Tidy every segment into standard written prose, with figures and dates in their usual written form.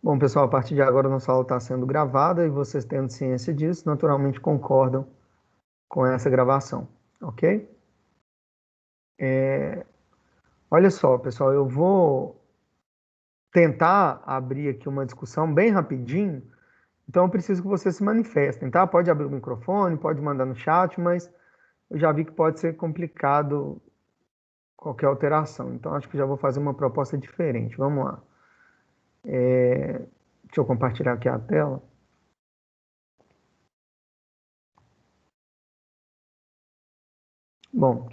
Bom, pessoal, a partir de agora nossa aula está sendo gravada e vocês tendo ciência disso, naturalmente concordam com essa gravação, ok? Olha só, pessoal, eu vou tentar abrir aqui uma discussão bem rapidinho, então eu preciso que vocês se manifestem, tá? Pode abrir o microfone, pode mandar no chat, mas eu já vi que pode ser complicado qualquer alteração, então acho que já vou fazer uma proposta diferente. Vamos lá. Deixa eu compartilhar aqui a tela. Bom,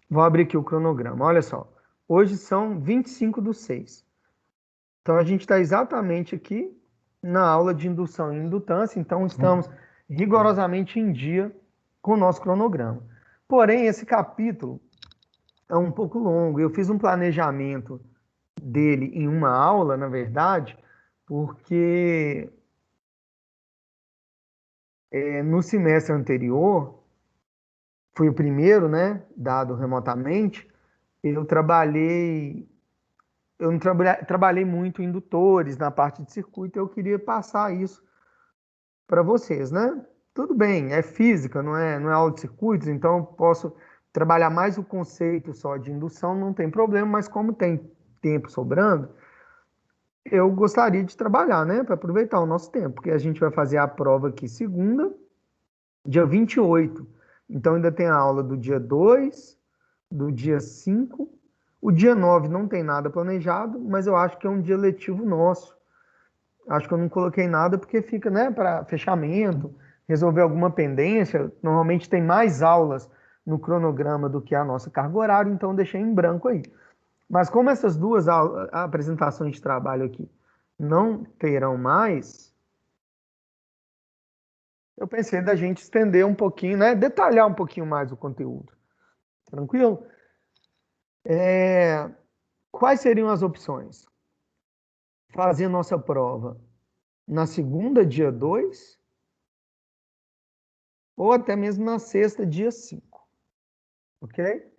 vou abrir aqui o cronograma. Olha só, hoje são 25/6. Então, a gente está exatamente aqui na aula de indução e indutância, então estamos rigorosamente em dia com o nosso cronograma. Porém, esse capítulo é um pouco longo. Eu fiz um planejamento dele em uma aula, na verdade, porque no semestre anterior, foi o primeiro, né, dado remotamente, eu trabalhei eu não trabalhei muito em indutores na parte de circuito, eu queria passar isso para vocês, né? Tudo bem, é física, não é aula de circuitos, então eu posso trabalhar mais o conceito só de indução, não tem problema, mas como tem tempo sobrando, eu gostaria de trabalhar, né, para aproveitar o nosso tempo, porque a gente vai fazer a prova aqui segunda, dia 28. Então ainda tem a aula do dia 2, do dia 5. O dia 9 não tem nada planejado, mas eu acho que é um dia letivo nosso. Acho que eu não coloquei nada porque fica, né, para fechamento, resolver alguma pendência. Normalmente tem mais aulas no cronograma do que a nossa carga horária, então eu deixei em branco aí. Mas como essas duas apresentações de trabalho aqui não terão mais, eu pensei da gente estender um pouquinho, né, detalhar um pouquinho mais o conteúdo. Tranquilo? Quais seriam as opções? Fazer nossa prova na segunda, dia 2, ou até mesmo na sexta, dia 5, ok?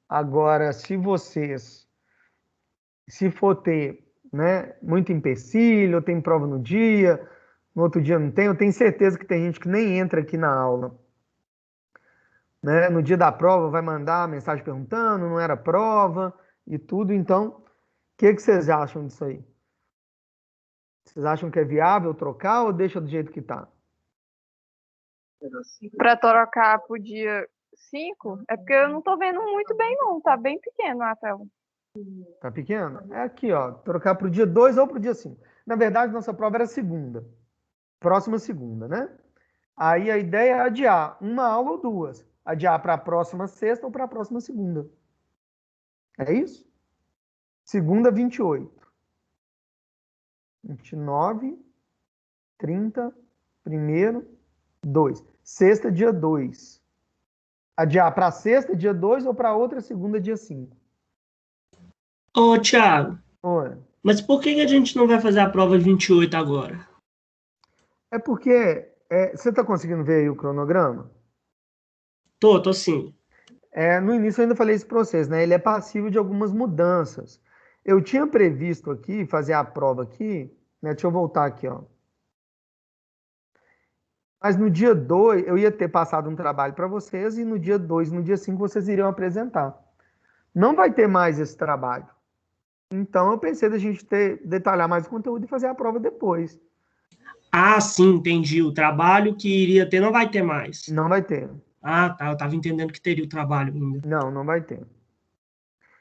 Agora, se for ter, né, muito empecilho, ou tem prova no dia, no outro dia não tem, eu tenho certeza que tem gente que nem entra aqui na aula, né? No dia da prova vai mandar mensagem perguntando, não era prova e tudo, então, o que vocês acham disso aí? Vocês acham que é viável trocar ou deixa do jeito que está? Para trocar pro dia 5, é porque eu não tô vendo muito bem, não. Tá bem pequeno a tela. Tá pequeno? É aqui, ó, trocar para o dia 2 ou para o dia 5. Na verdade, nossa prova era segunda, próxima segunda, né? Aí a ideia é adiar uma aula ou duas. Adiar para a próxima sexta ou para a próxima segunda. É isso? Segunda, 28. 29, 30, primeiro, 2. Sexta, dia 2. Adiar para sexta, dia 2 ou para outra segunda, dia 5. Ô, Thiago, Oi. mas por que a gente não vai fazer a prova 28 agora? É porque você está conseguindo ver aí o cronograma? Tô sim. No início eu ainda falei esse processo, né? Ele é passível de algumas mudanças. Eu tinha previsto aqui fazer a prova aqui, né? Deixa eu voltar aqui, ó. Mas no dia 2 eu ia ter passado um trabalho para vocês e no dia 2, no dia 5 vocês iriam apresentar. Não vai ter mais esse trabalho. Então eu pensei da gente detalhar mais o conteúdo e fazer a prova depois. Ah, sim, entendi. O trabalho que iria ter não vai ter mais. Não vai ter. Ah, tá. Eu tava entendendo que teria o trabalho ainda. Não vai ter.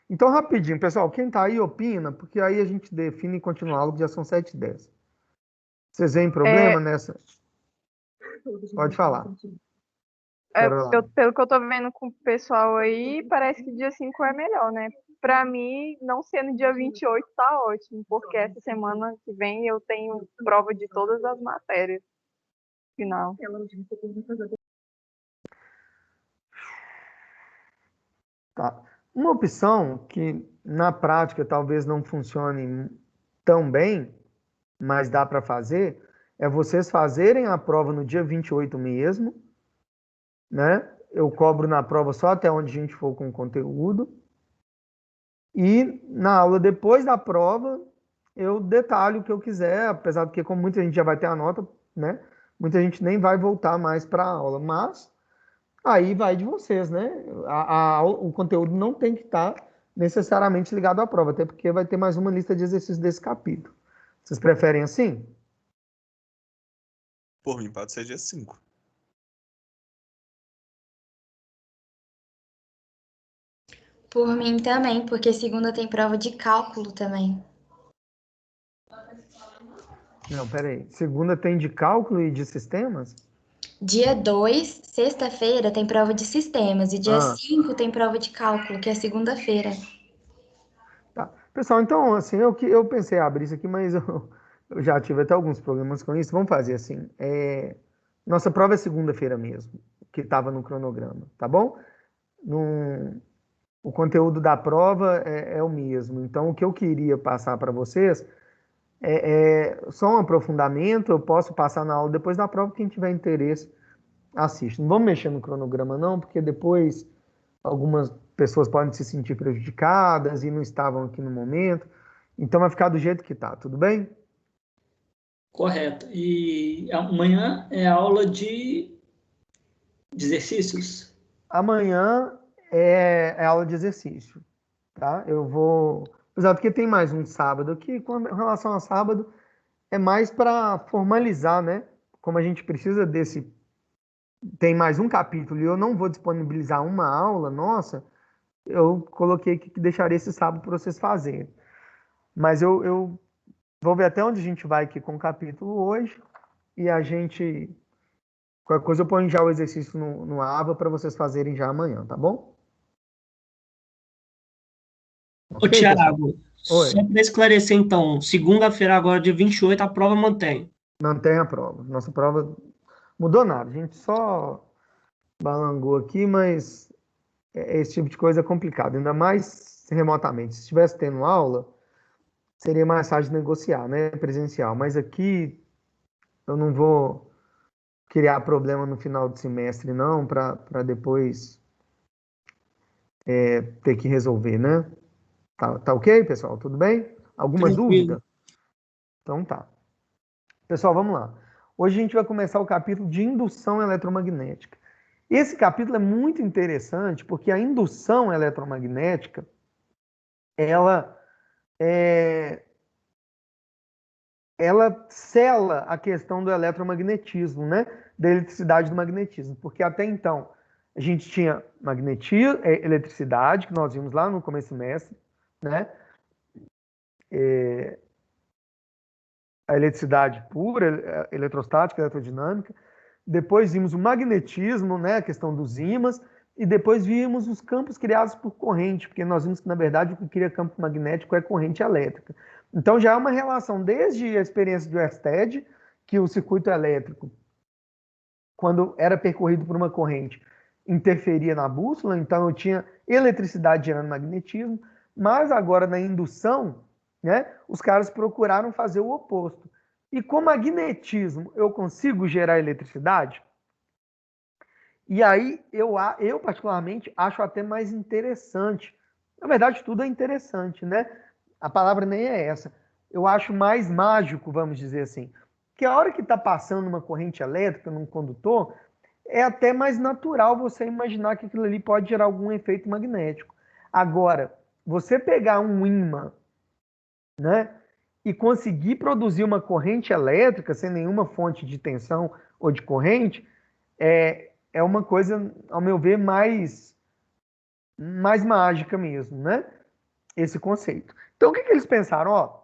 Então, rapidinho, pessoal, quem tá aí opina, porque aí a gente define e continua a aula, que já são 7h10. Vocês veem problema nessa? Pode falar. Pelo que eu tô vendo com o pessoal aí, parece que dia 5 é melhor, né? Pra mim, não sendo dia 28 tá ótimo, porque essa semana que vem eu tenho prova de todas as matérias. Final. Tá. Uma opção que na prática talvez não funcione tão bem, mas dá para fazer, é vocês fazerem a prova no dia 28 mesmo, né? Eu cobro na prova só até onde a gente for com o conteúdo. E na aula depois da prova, eu detalho o que eu quiser, apesar de que, como muita gente já vai ter a nota, né? Muita gente nem vai voltar mais para a aula, mas aí vai de vocês, né? O conteúdo não tem que estar necessariamente ligado à prova, até porque vai ter mais uma lista de exercícios desse capítulo. Vocês preferem assim? Por mim, pode ser dia 5. Por mim também, porque segunda tem prova de cálculo também. Não, peraí. Segunda tem de cálculo e de sistemas? Dia 2, sexta-feira, tem prova de sistemas. E dia Ah, 5 tem prova de cálculo, que é segunda-feira. tá. Pessoal, então, assim, eu pensei em abrir isso aqui, mas eu já tive até alguns problemas com isso. Vamos fazer assim. Nossa prova é segunda-feira mesmo, que estava no cronograma, tá bom? Num- O conteúdo da prova é o mesmo. Então, o que eu queria passar para vocês é só um aprofundamento. Eu posso passar na aula depois da prova. Quem tiver interesse, assiste. Não vamos mexer no cronograma, não, porque depois algumas pessoas podem se sentir prejudicadas e não estavam aqui no momento. Então, vai ficar do jeito que tá, tudo bem? Correto. E amanhã é aula de exercícios? Amanhã é aula de exercício, tá? Eu vou. Apesar de que tem mais um sábado aqui, em relação a sábado, é mais para formalizar, né? Como a gente precisa desse. Tem mais um capítulo e eu não vou disponibilizar uma aula nossa, eu coloquei aqui que deixaria esse sábado para vocês fazerem. Mas eu vou ver até onde a gente vai aqui com o capítulo hoje e a gente. Qualquer coisa eu ponho já o exercício no Ava para vocês fazerem já amanhã, tá bom? Ô, Ok, pessoal? Tiago, Oi. só para esclarecer, então, segunda-feira, agora, dia 28, a prova mantém. Mantém a prova. Nossa prova mudou nada. A gente só balangou aqui, mas esse tipo de coisa é complicado, ainda mais remotamente. Se estivesse tendo aula, seria mais fácil de negociar, né? Presencial. Mas aqui eu não vou criar problema no final do semestre, não, para depois ter que resolver, né? Tá ok, pessoal? Tudo bem? Alguma Tranquilo. dúvida? Então tá. Pessoal, vamos lá. Hoje a gente vai começar o capítulo de indução eletromagnética. Esse capítulo é muito interessante porque a indução eletromagnética, ela é, ela sela a questão do eletromagnetismo, né? Da eletricidade e do magnetismo, porque até então a gente tinha eletricidade, que nós vimos lá no começo do semestre, né? A eletricidade pura, eletrostática, eletrodinâmica. Depois vimos o magnetismo, né, a questão dos ímãs, e depois vimos os campos criados por corrente, porque nós vimos que, na verdade, o que cria campo magnético é corrente elétrica. Então já há uma relação desde a experiência de Oersted, que o circuito elétrico, quando era percorrido por uma corrente, interferia na bússola, então eu tinha eletricidade gerando magnetismo, mas agora na indução, né, os caras procuraram fazer o oposto. E com magnetismo eu consigo gerar eletricidade? E aí eu particularmente acho até mais interessante. Na verdade, tudo é interessante, né? A palavra nem é essa. Eu acho mais mágico, vamos dizer assim. Que a hora que está passando uma corrente elétrica num condutor, é até mais natural você imaginar que aquilo ali pode gerar algum efeito magnético. Agora, você pegar um ímã, né, e conseguir produzir uma corrente elétrica sem nenhuma fonte de tensão ou de corrente, é uma coisa, ao meu ver, mais mágica mesmo, né? Esse conceito. Então, o que eles pensaram? Ó,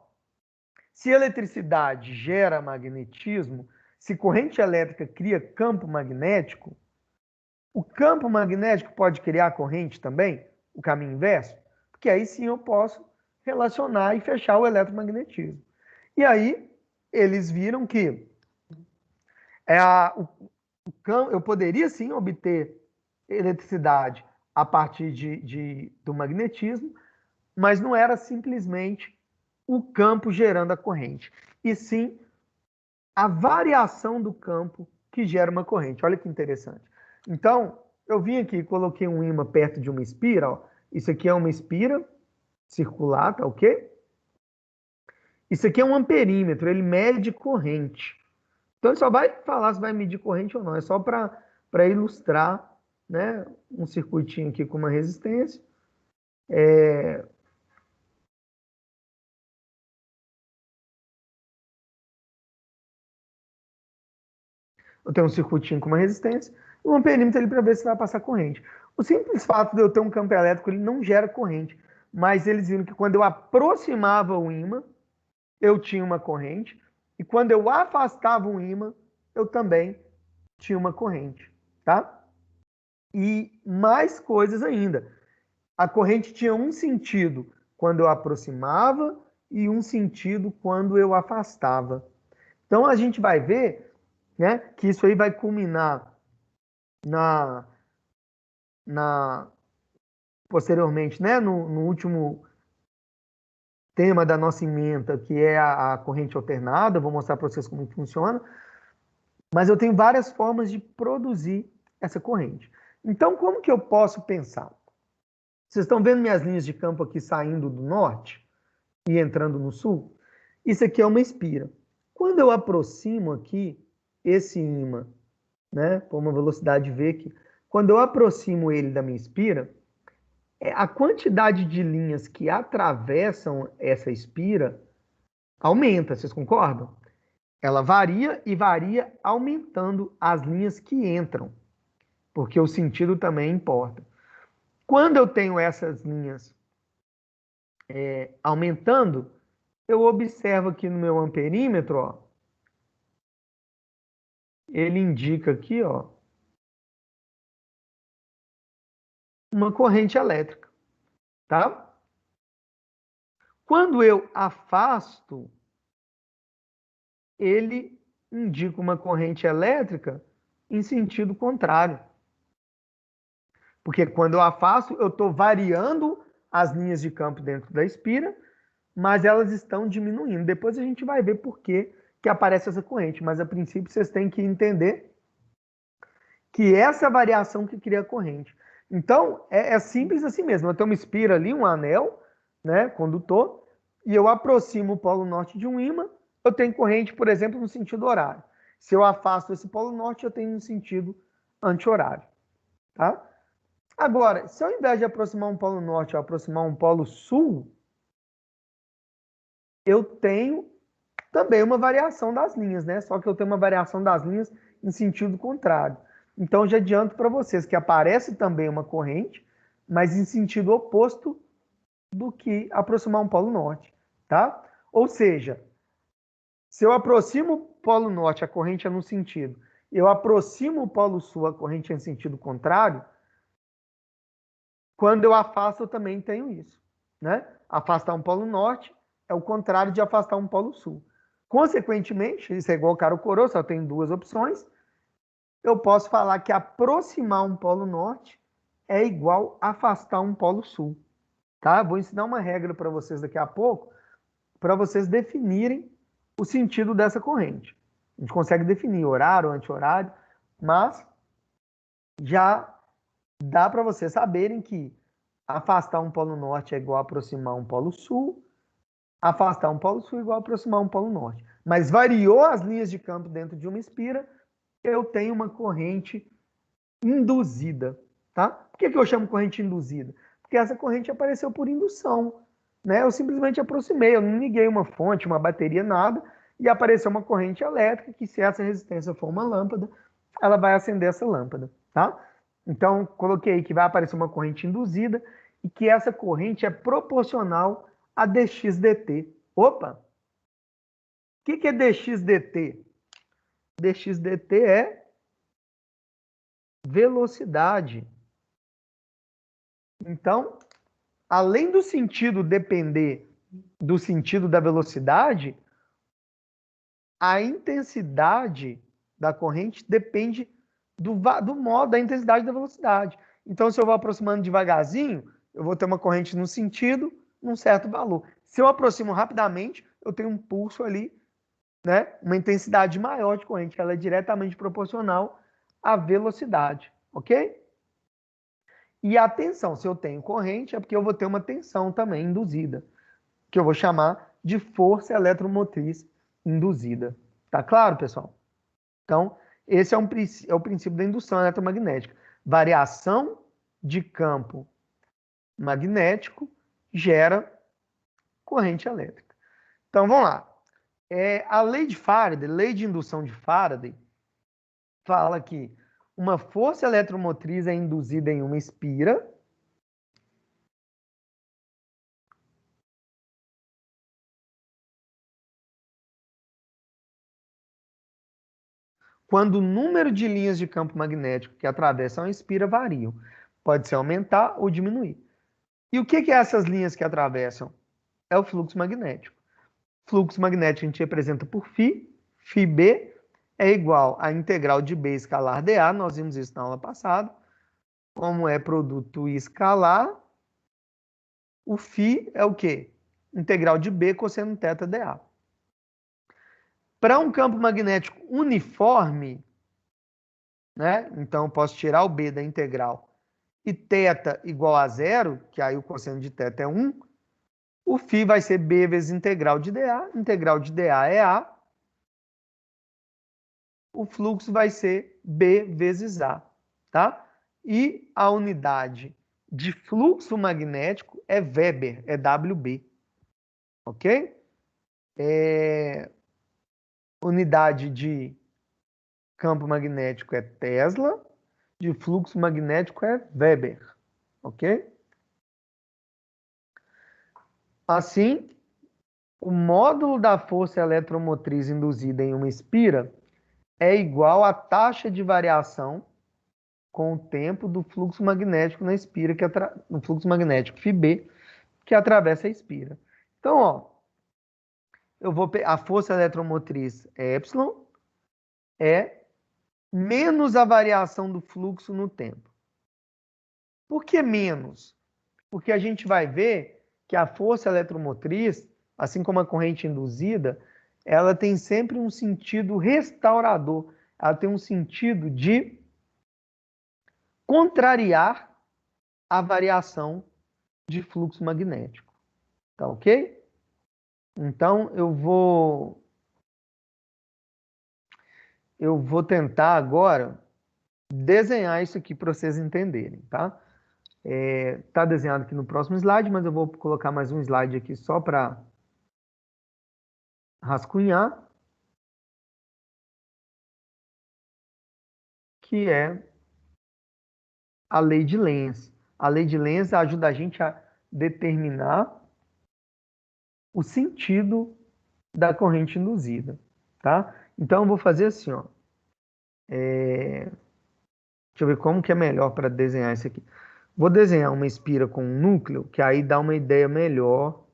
se eletricidade gera magnetismo, se corrente elétrica cria campo magnético, o campo magnético pode criar corrente também? O caminho inverso? Porque aí sim eu posso relacionar e fechar o eletromagnetismo. E aí eles viram que eu poderia sim obter eletricidade a partir do magnetismo, mas não era simplesmente o campo gerando a corrente, e sim a variação do campo que gera uma corrente. Olha que interessante. Então, eu vim aqui e coloquei um ímã perto de uma espira. Ó. Isso aqui é uma espira, circular, tá ok? Isso aqui é um amperímetro, ele mede corrente. Então, ele só vai falar se vai medir corrente ou não. É só para ilustrar, né, um circuitinho aqui com uma resistência. Eu tenho um circuitinho com uma resistência e um amperímetro ali para ver se vai passar corrente. O simples fato de eu ter um campo elétrico, ele não gera corrente. Mas eles viram que quando eu aproximava o ímã, eu tinha uma corrente. E quando eu afastava o ímã, eu também tinha uma corrente, tá? E mais coisas ainda. A corrente tinha um sentido quando eu aproximava e um sentido quando eu afastava. Então a gente vai ver, né, que isso aí vai culminar posteriormente, né, no último tema da nossa ementa, que é a corrente alternada. Eu vou mostrar para vocês como funciona. Mas eu tenho várias formas de produzir essa corrente. Então, como que eu posso pensar? Vocês estão vendo minhas linhas de campo aqui saindo do norte e entrando no sul? Isso aqui é uma espira. Quando eu aproximo aqui esse ímã, né, por uma velocidade V aqui, quando eu aproximo ele da minha espira, a quantidade de linhas que atravessam essa espira aumenta, vocês concordam? Ela varia e varia aumentando as linhas que entram, porque o sentido também importa. Quando eu tenho essas linhas aumentando, eu observo aqui no meu amperímetro, ó, ele indica aqui, ó, uma corrente elétrica, tá? Quando eu afasto, ele indica uma corrente elétrica em sentido contrário. Porque quando eu afasto, eu estou variando as linhas de campo dentro da espira, mas elas estão diminuindo. Depois a gente vai ver por que aparece essa corrente, mas a princípio vocês têm que entender que essa é a variação que cria a corrente. Então, é simples assim mesmo. Eu tenho uma espira ali, um anel, né, condutor, e eu aproximo o polo norte de um ímã, eu tenho corrente, por exemplo, no sentido horário. Se eu afasto esse polo norte, eu tenho no sentido anti-horário, tá? Agora, se ao invés de aproximar um polo norte, eu aproximar um polo sul, eu tenho também uma variação das linhas, né? Só que eu tenho uma variação das linhas em sentido contrário. Então, já adianto para vocês que aparece também uma corrente, mas em sentido oposto do que aproximar um polo norte, tá? Ou seja, se eu aproximo o polo norte, a corrente é no sentido, eu aproximo o polo sul, a corrente é em sentido contrário, quando eu afasto, eu também tenho isso, né? Afastar um polo norte é o contrário de afastar um polo sul. Consequentemente, isso é igual caro coroa, só tem duas opções. Eu posso falar que aproximar um polo norte é igual a afastar um polo sul, tá? Vou ensinar uma regra para vocês daqui a pouco, para vocês definirem o sentido dessa corrente. A gente consegue definir horário, anti-horário, mas já dá para vocês saberem que afastar um polo norte é igual a aproximar um polo sul, afastar um polo sul é igual a aproximar um polo norte. Mas variou as linhas de campo dentro de uma espira, eu tenho uma corrente induzida, tá? Por que eu chamo corrente induzida? Porque essa corrente apareceu por indução, né? Eu simplesmente aproximei, eu não liguei uma fonte, uma bateria, nada, e apareceu uma corrente elétrica que, se essa resistência for uma lâmpada, ela vai acender essa lâmpada, tá? Então, coloquei que vai aparecer uma corrente induzida e que essa corrente é proporcional a dxdt. Opa! O que é dxdt? dxdt é velocidade. Então, além do sentido depender do sentido da velocidade, a intensidade da corrente depende do modo, da intensidade da velocidade. Então, se eu vou aproximando devagarzinho, eu vou ter uma corrente no sentido, num certo valor. Se eu aproximo rapidamente, eu tenho um pulso ali, né? Uma intensidade maior de corrente. Ela é diretamente proporcional à velocidade, ok? E a tensão, se eu tenho corrente, é porque eu vou ter uma tensão também induzida, que eu vou chamar de força eletromotriz induzida. Tá claro, pessoal? Então, esse é o princípio da indução eletromagnética. Variação de campo magnético gera corrente elétrica. Então, vamos lá. A lei de Faraday, lei de indução de Faraday, fala que uma força eletromotriz é induzida em uma espira quando o número de linhas de campo magnético que atravessam a espira variam. Pode ser aumentar ou diminuir. E o que é essas linhas que atravessam? É o fluxo magnético. Fluxo magnético a gente representa por φ. φB é igual à integral de B escalar dA. Nós vimos isso na aula passada. Como é produto escalar, o φ é o quê? Integral de B cosseno θ dA. Para um campo magnético uniforme, né? Então eu posso tirar o B da integral e θ igual a zero, que aí o cosseno de θ é 1, o φ vai ser B vezes integral de dA é A, o fluxo vai ser B vezes A, tá? E a unidade de fluxo magnético é Weber, é WB, ok? Unidade de campo magnético é Tesla, de fluxo magnético é Weber, ok? Assim, o módulo da força eletromotriz induzida em uma espira é igual à taxa de variação com o tempo do fluxo magnético na espira, no fluxo magnético φB, que atravessa a espira. Então, ó, a força eletromotriz epsilon é menos a variação do fluxo no tempo. Por que menos? Porque a gente vai ver que a força eletromotriz, assim como a corrente induzida, ela tem sempre um sentido restaurador. Ela tem um sentido de contrariar a variação de fluxo magnético. Tá ok? Então, eu vou tentar agora desenhar isso aqui para vocês entenderem, tá? Tá desenhado aqui no próximo slide, mas eu vou colocar mais um slide aqui só para rascunhar, que é a lei de Lenz. A lei de Lenz ajuda a gente a determinar o sentido da corrente induzida, tá? Então, eu vou fazer assim, ó. Deixa eu ver como que é melhor para desenhar isso aqui. Vou desenhar uma espira com um núcleo, que aí dá uma ideia melhor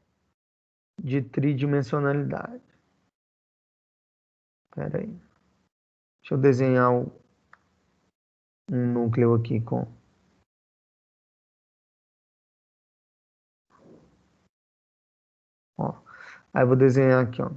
de tridimensionalidade. Espera aí. Deixa eu desenhar um núcleo aqui com... Ó, aí eu vou desenhar aqui, ó.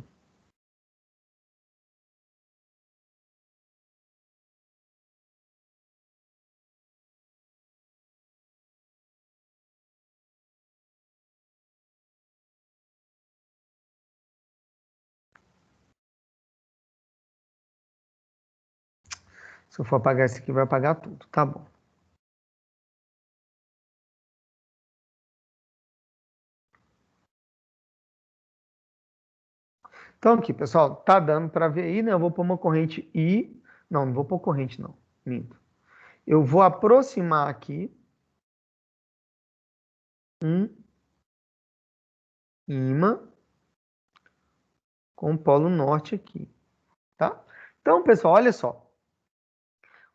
Se eu for apagar isso aqui, vai apagar tudo. Tá bom. Então aqui, pessoal, tá dando para ver aí, né? Eu vou pôr uma corrente I. Não vou pôr corrente, não. Minto. Eu vou aproximar aqui um ímã com o polo norte aqui, tá? Então, pessoal, olha só.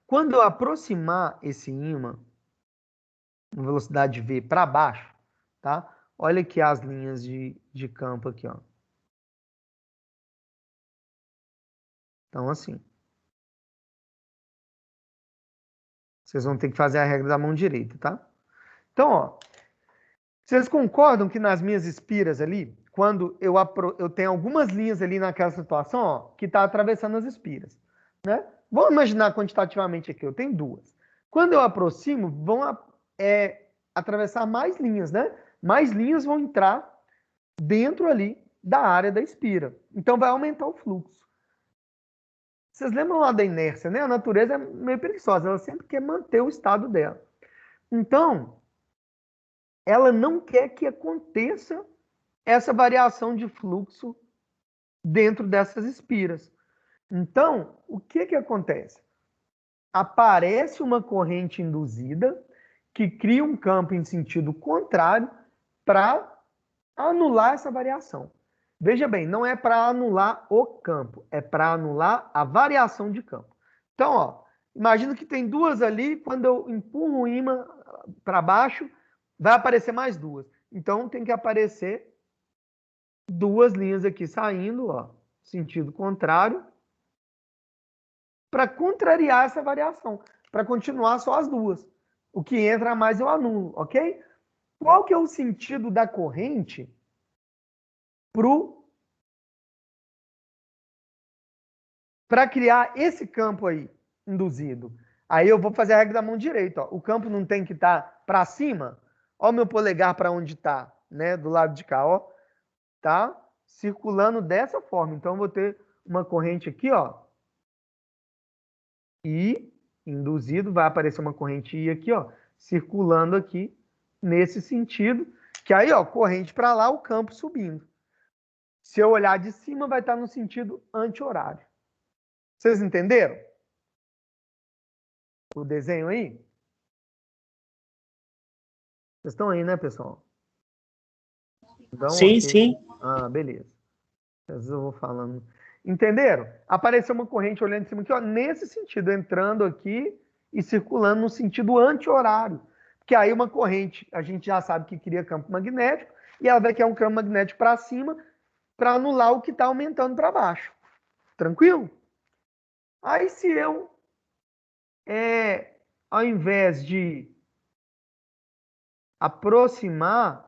Quando eu aproximar esse ímã, com velocidade V para baixo, tá? Olha aqui as linhas de campo aqui, ó. Então, assim. Vocês vão ter que fazer a regra da mão direita, tá? Então, ó. Vocês concordam que nas minhas espiras ali, quando eu tenho algumas linhas ali naquela situação, ó, que está atravessando as espiras, né? Vamos imaginar quantitativamente aqui, eu tenho duas. Quando eu aproximo, atravessar mais linhas, né? Mais linhas vão entrar dentro ali da área da espira. Então, vai aumentar o fluxo. Vocês lembram lá da inércia, né? A natureza é meio preguiçosa, ela sempre quer manter o estado dela. Então, ela não quer que aconteça essa variação de fluxo dentro dessas espiras. Então, o que acontece? Aparece uma corrente induzida que cria um campo em sentido contrário para anular essa variação. Veja bem, não é para anular o campo, é para anular a variação de campo. Então, ó, imagina que tem duas ali, quando eu empurro o ímã para baixo, vai aparecer mais duas. Então, tem que aparecer duas linhas aqui saindo, ó, sentido contrário, para contrariar essa variação, para continuar só as duas. O que entra mais eu anulo, ok? Qual que é o sentido da corrente para criar esse campo aí, induzido? Aí eu vou fazer a regra da mão direita. Ó. O campo não tem que estar para cima? Ó o meu polegar para onde está, né? Do lado de cá, ó. Tá circulando dessa forma. Então, eu vou ter uma corrente aqui, ó. I induzido, vai aparecer uma corrente I aqui, ó, circulando aqui nesse sentido, que aí, ó, corrente para lá, o campo subindo. Se eu olhar de cima, vai estar no sentido anti-horário. Vocês entenderam? O desenho aí? Vocês estão aí, né, pessoal? Então, sim, okay. sim. Ah, beleza. Às vezes eu vou falando. Entenderam? Apareceu uma corrente olhando de cima aqui, ó, nesse sentido, entrando aqui e circulando no sentido anti-horário. Porque aí uma corrente, a gente já sabe que cria campo magnético, e ela vai criar um campo magnético para cima para anular o que está aumentando para baixo. Tranquilo? Aí se eu, ao invés de aproximar,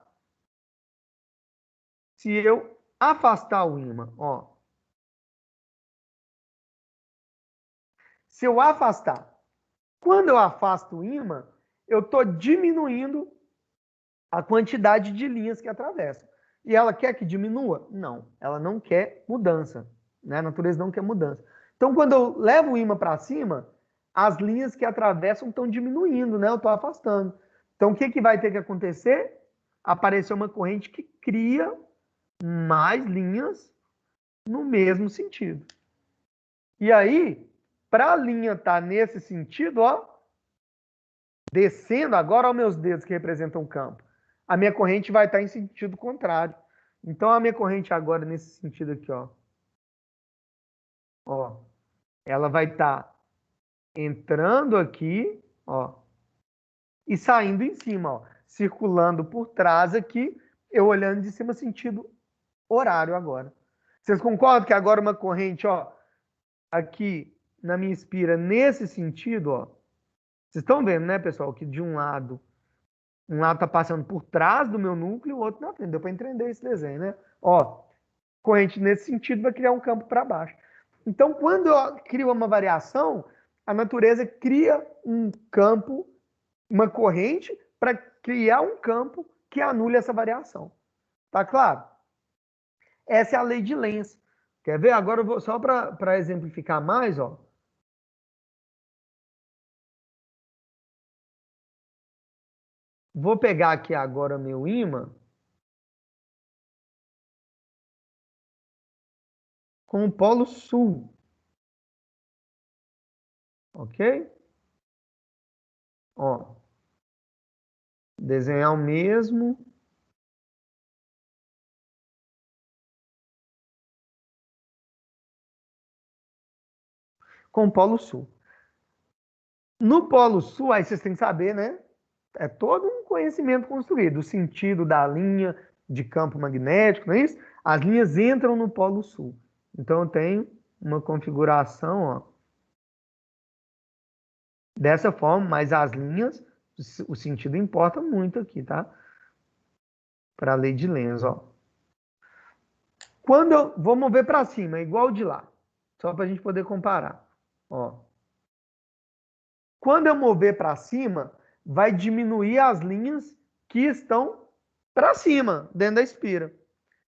se eu afastar o ímã, ó. Se eu afastar, quando eu afasto o ímã, eu estou diminuindo a quantidade de linhas que atravessam. E ela quer que diminua? Não, ela não quer mudança. Né? A natureza não quer mudança. Então, quando eu levo o ímã para cima, as linhas que atravessam estão diminuindo, né? Eu estou afastando. Então, o que vai ter que acontecer? Aparecer uma corrente que cria mais linhas no mesmo sentido. E aí, para a linha estar nesse sentido, ó, descendo, agora aos meus dedos que representam o campo, a minha corrente vai estar em sentido contrário. Então, a minha corrente agora, nesse sentido aqui, ó, ela vai estar entrando aqui, ó, e saindo em cima, ó, circulando por trás aqui, eu olhando de cima, sentido horário agora. Vocês concordam que agora uma corrente, ó, aqui na minha espira, nesse sentido, ó, vocês estão vendo, né, pessoal, que de um lado está passando por trás do meu núcleo, o outro na frente. Deu para entender esse desenho, né? Ó, corrente nesse sentido vai criar um campo para baixo. Então, quando eu crio uma variação, a natureza cria um campo, uma corrente, para criar um campo que anule essa variação. Tá claro? Essa é a lei de Lenz. Quer ver? Agora eu vou só para exemplificar mais, ó. Vou pegar aqui agora meu ímã com o polo sul. Ok? Ó. Desenhar o mesmo. Com o polo sul. No polo sul, aí vocês têm que saber, né? É todo um conhecimento construído. O sentido da linha de campo magnético, não é isso? As linhas entram no polo sul. Então, eu tenho uma configuração, ó, dessa forma, mas as linhas, o sentido importa muito aqui, tá? Para a lei de Lenz, ó. Quando eu vou mover para cima, é igual de lá. Só para a gente poder comparar. Ó. Quando eu mover para cima, vai diminuir as linhas que estão para cima, dentro da espira.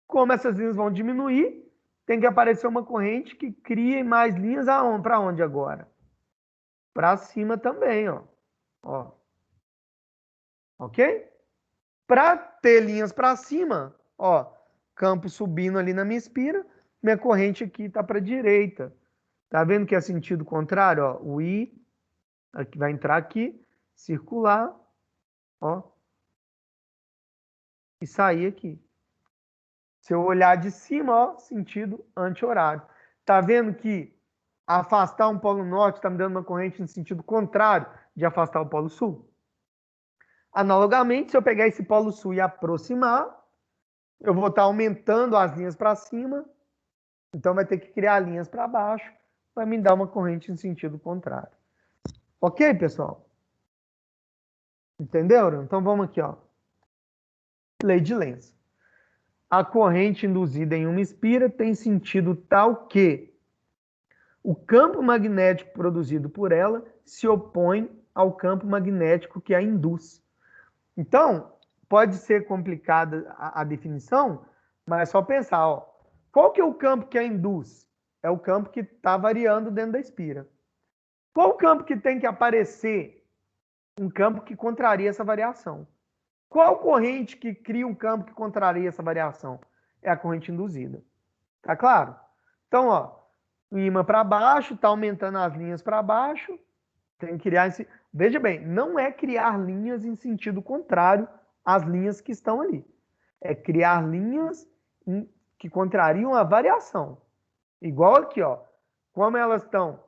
Como essas linhas vão diminuir, tem que aparecer uma corrente que crie mais linhas para onde agora? Para cima também, ó. Ó. Ok? Para ter linhas para cima, ó, campo subindo ali na minha espira, minha corrente aqui está para a direita. Tá vendo que é sentido contrário? Ó, o I aqui vai entrar aqui, circular, ó, e sair aqui. Se eu olhar de cima, ó, sentido anti-horário. Tá vendo que afastar um polo norte está me dando uma corrente no sentido contrário de afastar o polo sul? Analogamente, se eu pegar esse polo sul e aproximar, eu vou estar aumentando as linhas para cima, então vai ter que criar linhas para baixo, vai me dar uma corrente em sentido contrário. Ok, pessoal? Entenderam? Então vamos aqui, ó. Lei de Lenz. A corrente induzida em uma espira tem sentido tal que o campo magnético produzido por ela se opõe ao campo magnético que a induz. Então, pode ser complicada a definição, mas é só pensar, ó, qual que é o campo que a induz? É o campo que está variando dentro da espira. Qual o campo que tem que aparecer? Um campo que contraria essa variação. Qual corrente que cria um campo que contraria essa variação? É a corrente induzida. Tá claro? Então, ó, o ímã para baixo, está aumentando as linhas para baixo, tem que criar esse... Veja bem, não é criar linhas em sentido contrário às linhas que estão ali. É criar linhas que contrariam a variação. Igual aqui, ó. Como elas estão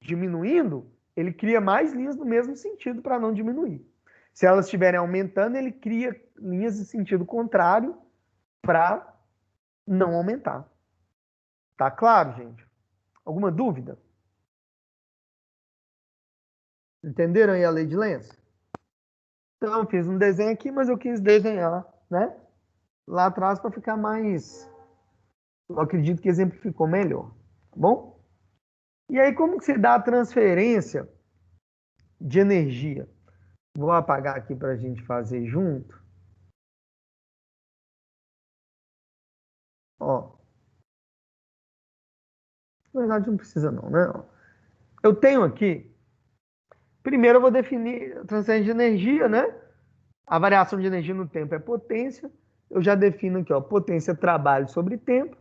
diminuindo, ele cria mais linhas no mesmo sentido para não diminuir. Se elas estiverem aumentando, ele cria linhas em sentido contrário para não aumentar. Tá claro, gente? Alguma dúvida? Entenderam aí a lei de Lenz? Então, eu fiz um desenho aqui, mas eu quis desenhar, né? Lá atrás para ficar mais... Eu acredito que exemplificou melhor. Tá bom? E aí, como que se dá a transferência de energia? Vou apagar aqui para a gente fazer junto. Ó. Na verdade, não precisa não, né? Ó. Eu tenho aqui... Primeiro, eu vou definir a transferência de energia, né? A variação de energia no tempo é potência. Eu já defino aqui, ó, potência é trabalho sobre tempo.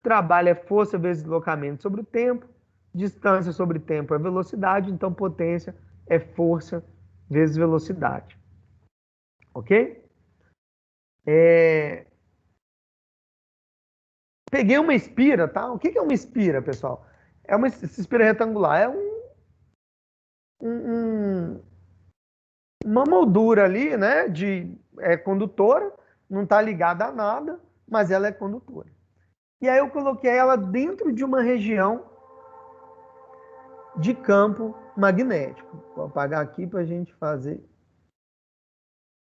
Trabalho é força vezes deslocamento sobre o tempo. Distância sobre tempo é velocidade. Então, potência é força vezes velocidade. Ok? Peguei uma espira, tá? O que é uma espira, pessoal? É uma espira retangular. É uma moldura ali, né? Condutora. Não está ligada a nada, mas ela é condutora. E aí eu coloquei ela dentro de uma região de campo magnético. Vou apagar aqui para a gente fazer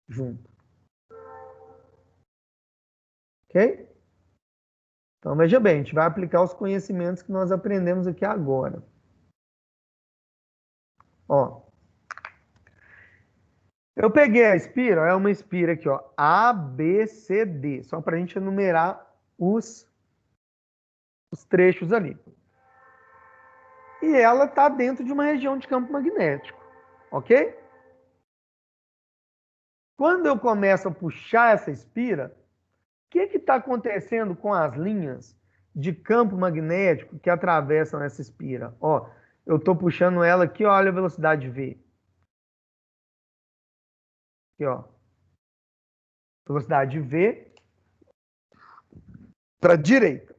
junto. Ok? Então, veja bem, a gente vai aplicar os conhecimentos que nós aprendemos aqui agora. Ó. Eu peguei a espira, é uma espira aqui, ó, A, B, C, D. Só para a gente enumerar os trechos ali. E ela está dentro de uma região de campo magnético. Ok? Quando eu começo a puxar essa espira, o que está acontecendo com as linhas de campo magnético que atravessam essa espira? Ó, eu estou puxando ela aqui, olha a velocidade V. Aqui, ó. Velocidade V para a direita.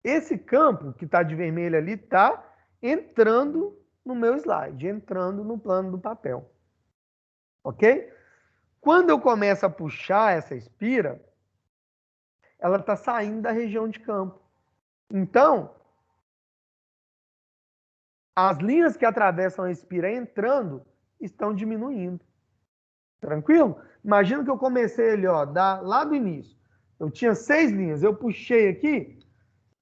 Esse campo que está de vermelho ali está entrando no meu slide, entrando no plano do papel. Ok? Quando eu começo a puxar essa espira, ela está saindo da região de campo. Então, as linhas que atravessam a espira entrando estão diminuindo. Tranquilo? Imagina que eu comecei ali, ó, lá do início. Eu tinha 6 linhas, eu puxei aqui,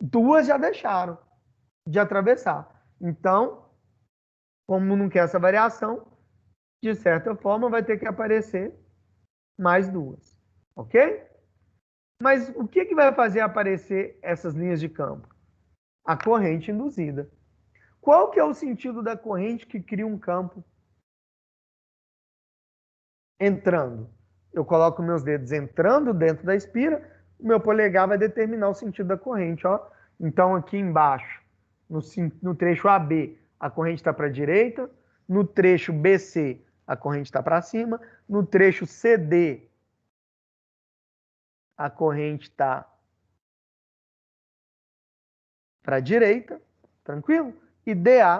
2 já deixaram de atravessar. Então, como não quer essa variação, de certa forma, vai ter que aparecer mais duas, ok? Mas o que vai fazer aparecer essas linhas de campo? A corrente induzida. Qual que é o sentido da corrente que cria um campo entrando? Eu coloco meus dedos entrando dentro da espira, o meu polegar vai determinar o sentido da corrente, ó. Então, aqui embaixo, no trecho AB, a corrente está para a direita, no trecho BC, a corrente está para cima, no trecho CD, a corrente está para a direita, tranquilo? E DA,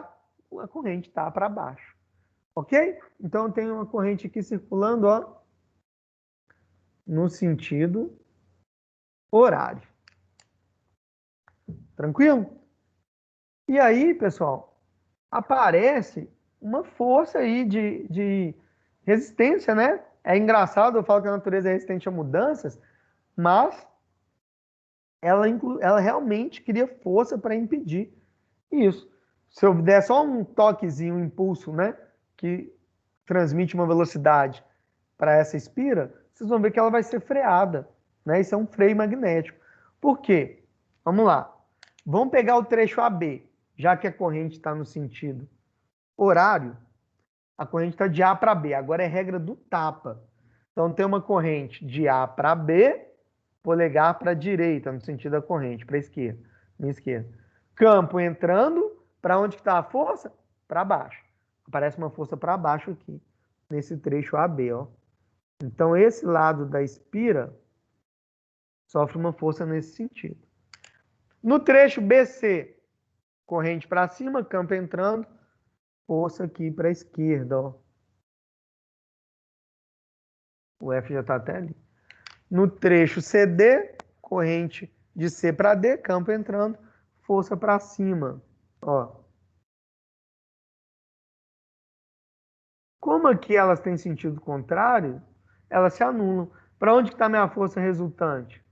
a corrente está para baixo, ok? Então, eu tenho uma corrente aqui circulando, ó, no sentido horário. Tranquilo? E aí, pessoal, aparece uma força aí de resistência, né? É engraçado, eu falo que a natureza é resistente a mudanças, mas ela realmente cria força para impedir isso. Se eu der só um toquezinho, um impulso, né? Que transmite uma velocidade para essa espira, vocês vão ver que ela vai ser freada, né? Isso é um freio magnético. Por quê? Vamos lá. Vamos pegar o trecho AB, já que a corrente está no sentido horário, a corrente está de A para B. Agora é regra do tapa. Então tem uma corrente de A para B, polegar para a direita, no sentido da corrente, para a esquerda, minha esquerda. Campo entrando, para onde está a força? Para baixo. Aparece uma força para baixo aqui, nesse trecho AB, ó. Então esse lado da espira sofre uma força nesse sentido. No trecho BC, corrente para cima, campo entrando, força aqui para a esquerda, ó. O F já está até ali. No trecho CD, corrente de C para D, campo entrando, força para cima, ó. Como aqui elas têm sentido contrário, elas se anulam. Para onde está minha força resultante?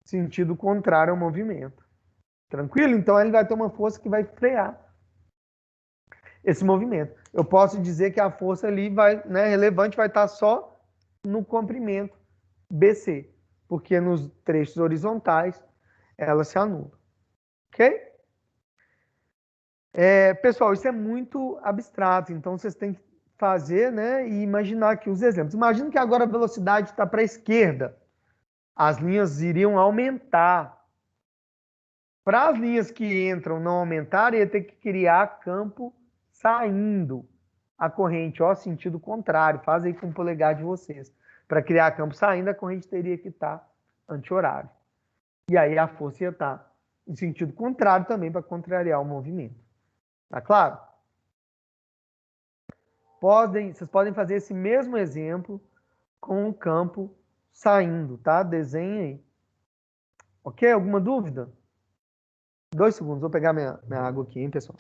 Sentido contrário ao movimento. Tranquilo? Então ele vai ter uma força que vai frear esse movimento. Eu posso dizer que a força ali vai, né, relevante vai estar só no comprimento BC, porque nos trechos horizontais ela se anula. Ok? Pessoal, isso é muito abstrato, então vocês têm que fazer, né, e imaginar aqui os exemplos. Imagina que agora a velocidade está para a esquerda. As linhas iriam aumentar. Para as linhas que entram não aumentarem, ia ter que criar campo saindo a corrente, ó, sentido contrário. Faz aí com o polegar de vocês. Para criar campo saindo, a corrente teria que estar anti-horário. E aí a força ia estar em sentido contrário também para contrariar o movimento. Tá claro? Vocês podem fazer esse mesmo exemplo com o campo saindo, tá? Desenha aí. Ok? Alguma dúvida? 2 segundos, vou pegar minha água aqui, hein, pessoal?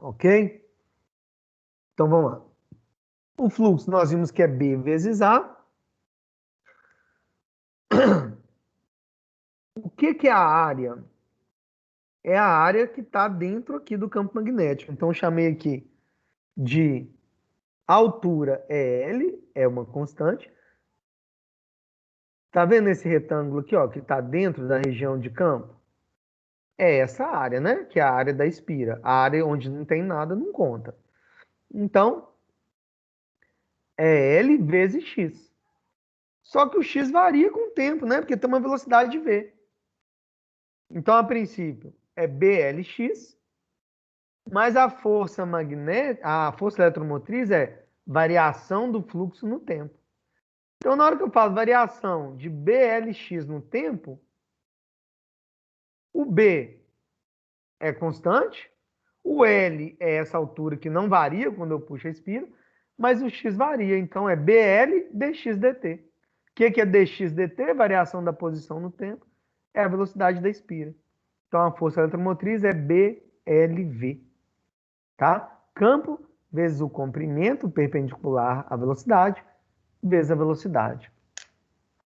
Ok? Então vamos lá. O fluxo nós vimos que é B vezes A. O que é a área? É a área que está dentro aqui do campo magnético. Então eu chamei aqui de altura é L, é uma constante. Tá vendo esse retângulo aqui, ó, que está dentro da região de campo? É essa área, né? Que é a área da espira. A área onde não tem nada não conta. Então, é L vezes X. Só que o X varia com o tempo, né? Porque tem uma velocidade de V. Então, a princípio, é BLX, mas a força magnética, a força eletromotriz é variação do fluxo no tempo. Então, na hora que eu falo variação de BLX no tempo, o B é constante, o L é essa altura que não varia quando eu puxo a espira, mas o X varia, então é BL dx dt. O que é dx dt? Variação da posição no tempo, é a velocidade da espira. Então, a força eletromotriz é BLV, tá? Campo vezes o comprimento perpendicular à velocidade, vezes a velocidade.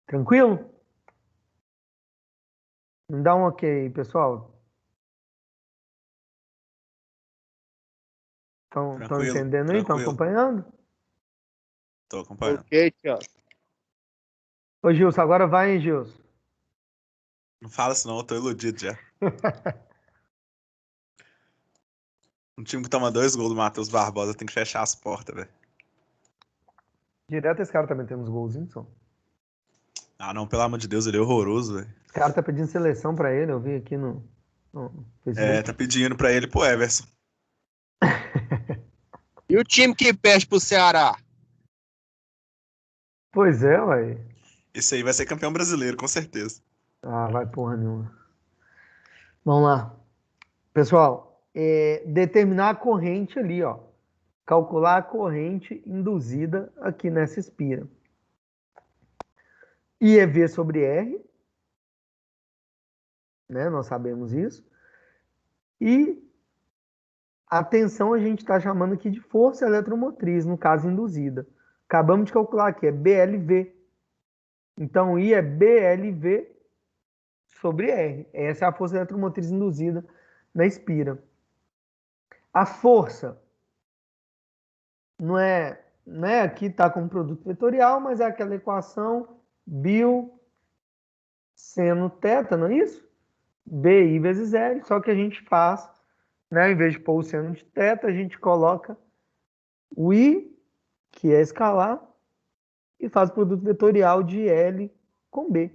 Tranquilo? Me dá um ok, pessoal. Estão Tranquilo, entendendo aí? Estão tranquilo. acompanhando? Tô acompanhando. Ok, Tiago. Ô, Gilson, agora vai, hein, Gilson? Não fala assim não, eu tô iludido já. Um time que toma 2 gols do Matheus Barbosa tem que fechar as portas, velho. Direto esse cara também tem uns golzinhos, só. Ah, não, pelo amor de Deus, ele é horroroso, velho. Esse cara tá pedindo seleção pra ele, eu vi aqui no Facebook. Tá pedindo pra ele pro Everson. E o time que perde pro Ceará? Pois é, ué. Esse aí vai ser campeão brasileiro, com certeza. Ah, vai porra nenhuma. Vamos lá. Pessoal, determinar a corrente ali, ó. Calcular a corrente induzida aqui nessa espira. I é V sobre R, né? Nós sabemos isso. E a tensão a gente está chamando aqui de força eletromotriz, no caso induzida. Acabamos de calcular aqui, é BLV. Então, I é BLV sobre R. Essa é a força eletromotriz induzida na espira. A força não é aqui está como produto vetorial, mas é aquela equação bio seno θ, não é isso? BI vezes L, só que a gente faz, né, em vez de pôr o seno de θ, a gente coloca o I, que é escalar, e faz o produto vetorial de L com B.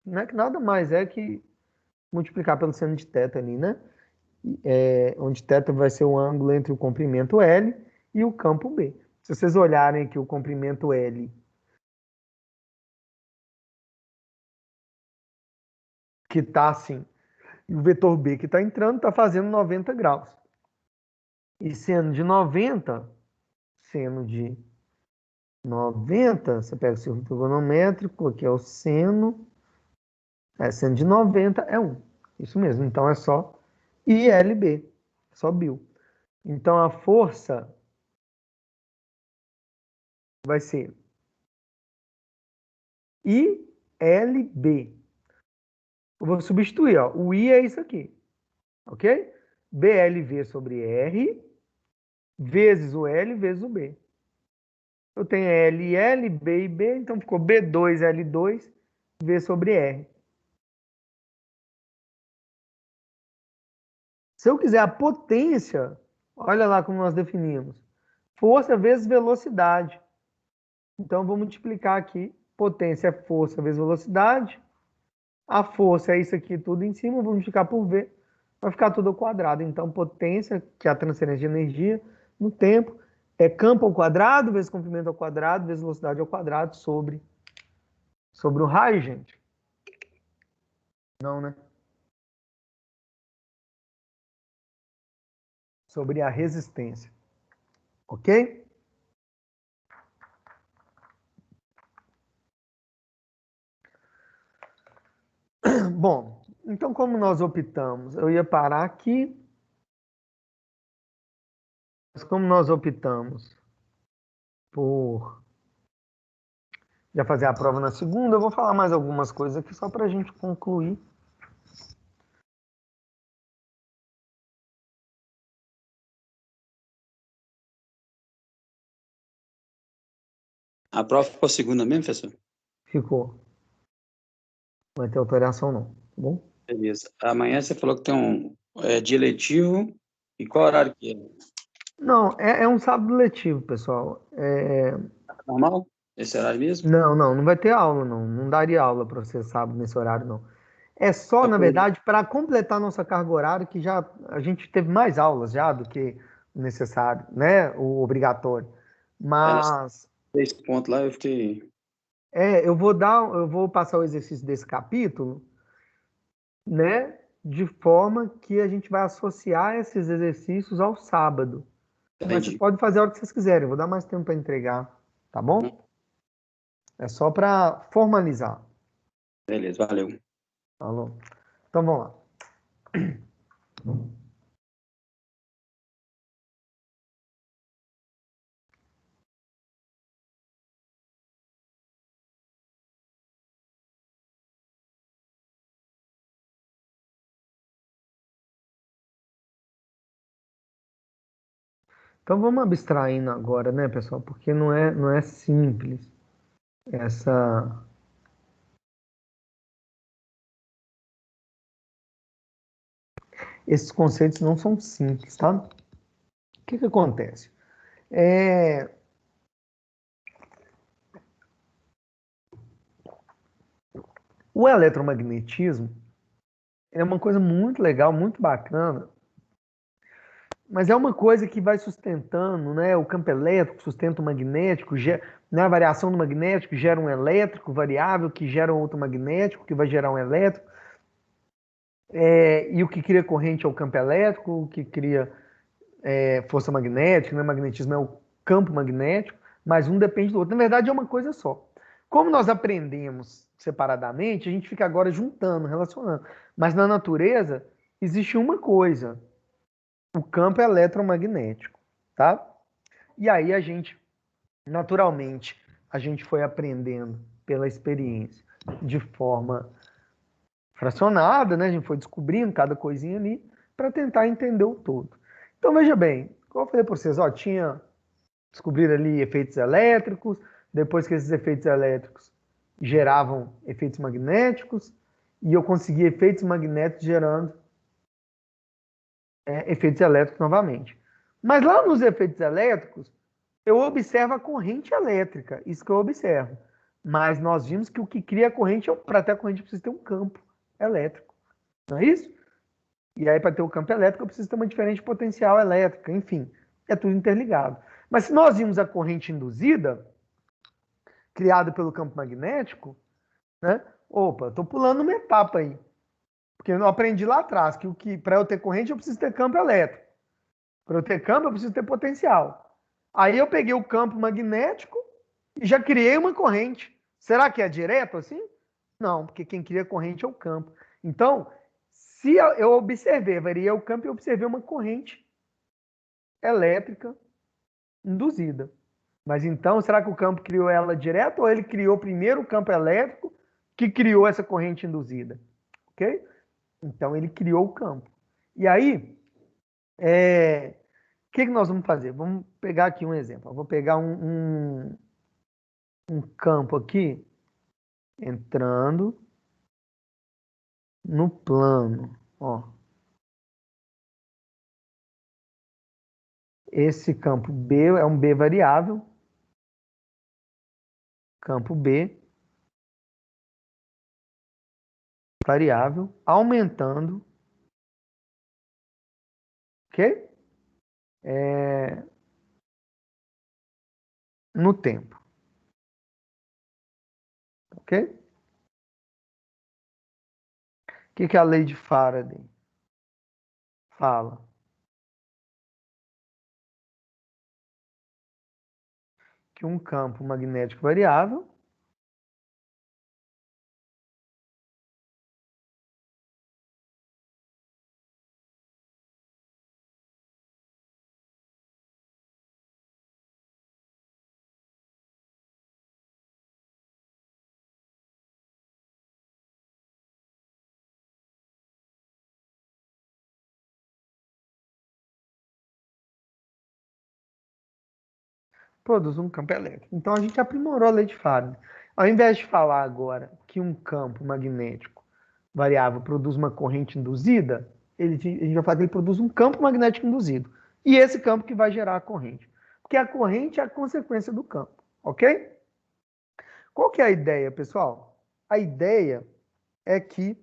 Não é que nada mais é que multiplicar pelo seno de θ ali, né? Onde θ vai ser o ângulo entre o comprimento L e o campo B. Se vocês olharem aqui o comprimento L, que está assim, e o vetor B que está entrando, está fazendo 90 graus. E seno de 90, você pega o círculo trigonométrico, aqui é o seno, seno de 90 é 1. Isso mesmo, então é só ILB, só bio. Então a força vai ser ILB. Eu vou substituir, ó. O I é isso aqui, ok? BLV sobre R, vezes o L, vezes o B. Eu tenho L, L, B e B, então ficou B2, L2, V sobre R. Se eu quiser a potência, olha lá como nós definimos. Força vezes velocidade. Então, eu vou multiplicar aqui. Potência é força vezes velocidade. A força é isso aqui tudo em cima, vou multiplicar por V. Vai ficar tudo ao quadrado. Então, potência, que é a transferência de energia no tempo, é campo ao quadrado, vezes comprimento ao quadrado, vezes velocidade ao quadrado sobre o raio, gente. Não, né? Sobre a resistência. Ok? Bom, então como nós optamos? Eu ia parar aqui. Mas como nós optamos por já fazer a prova na segunda, eu vou falar mais algumas coisas aqui só para a gente concluir. A prova ficou segunda mesmo, professor? Ficou. Não vai ter alteração não, tá bom? Beleza. Amanhã você falou que tem um dia letivo. E qual horário que é? Não, é um sábado letivo, pessoal. Normal? Esse horário mesmo? Não vai ter aula, não. Não daria aula para você sábado nesse horário, não. É só, na verdade, para completar nossa carga horária, que já a gente teve mais aulas já do que o necessário, né? O obrigatório. Mas 3 pontos lá, eu fiquei... eu vou passar o exercício desse capítulo, né? De forma que a gente vai associar esses exercícios ao sábado. Mas vocês podem fazer a hora que vocês quiserem. Eu vou dar mais tempo para entregar, tá bom? É só para formalizar. Beleza, valeu. Falou. Então vamos lá. Então vamos abstraindo agora, né, pessoal? Porque não é simples essa. Esses conceitos não são simples, tá? O que que acontece? O eletromagnetismo é uma coisa muito legal, muito bacana, mas é uma coisa que vai sustentando, né? O campo elétrico sustenta o magnético, né? A variação do magnético gera um elétrico variável que gera um outro magnético que vai gerar um elétrico. E o que cria corrente é o campo elétrico, o que cria força magnética, né? Magnetismo é o campo magnético, mas um depende do outro. Na verdade, é uma coisa só. Como nós aprendemos separadamente, a gente fica agora juntando, relacionando. Mas na natureza, existe uma coisa: o campo eletromagnético, tá? E aí naturalmente, a gente foi aprendendo pela experiência de forma fracionada, né? A gente foi descobrindo cada coisinha ali para tentar entender o todo. Então, veja bem, como eu falei para vocês, tinha descobrir ali efeitos elétricos, depois que esses efeitos elétricos geravam efeitos magnéticos, e eu conseguia efeitos magnéticos gerando efeitos elétricos novamente. Mas lá nos efeitos elétricos, eu observo a corrente elétrica, isso que eu observo. Mas nós vimos que o que cria a corrente, para ter a corrente, precisa ter um campo elétrico. Não é isso? E aí, para ter o campo elétrico, eu preciso ter uma diferente potencial elétrica. Enfim, é tudo interligado. Mas se nós vimos a corrente induzida, criada pelo campo magnético, né? Opa, estou pulando uma etapa aí. Porque eu aprendi lá atrás que para eu ter corrente, eu preciso ter campo elétrico. Para eu ter campo, eu preciso ter potencial. Aí eu peguei o campo magnético e já criei uma corrente. Será que é direto assim? Não, porque quem cria corrente é o campo. Então, se eu observei, variei o campo e observei uma corrente elétrica induzida. Mas então, será que o campo criou ela direto ou ele criou primeiro o campo elétrico que criou essa corrente induzida? Ok? Então, ele criou o campo. E aí, o que nós vamos fazer? Vamos pegar aqui um exemplo. Eu vou pegar um campo aqui, entrando no plano. Esse campo B é um B variável. Campo B variável, aumentando, ok? No tempo, ok? O que a lei de Faraday fala? Que um campo magnético variável produz um campo elétrico. Então a gente aprimorou a lei de Faraday. Ao invés de falar agora que um campo magnético variável produz uma corrente induzida, a gente vai falar que ele produz um campo magnético induzido. E esse campo que vai gerar a corrente. Porque a corrente é a consequência do campo, ok? Qual que é a ideia, pessoal? A ideia é que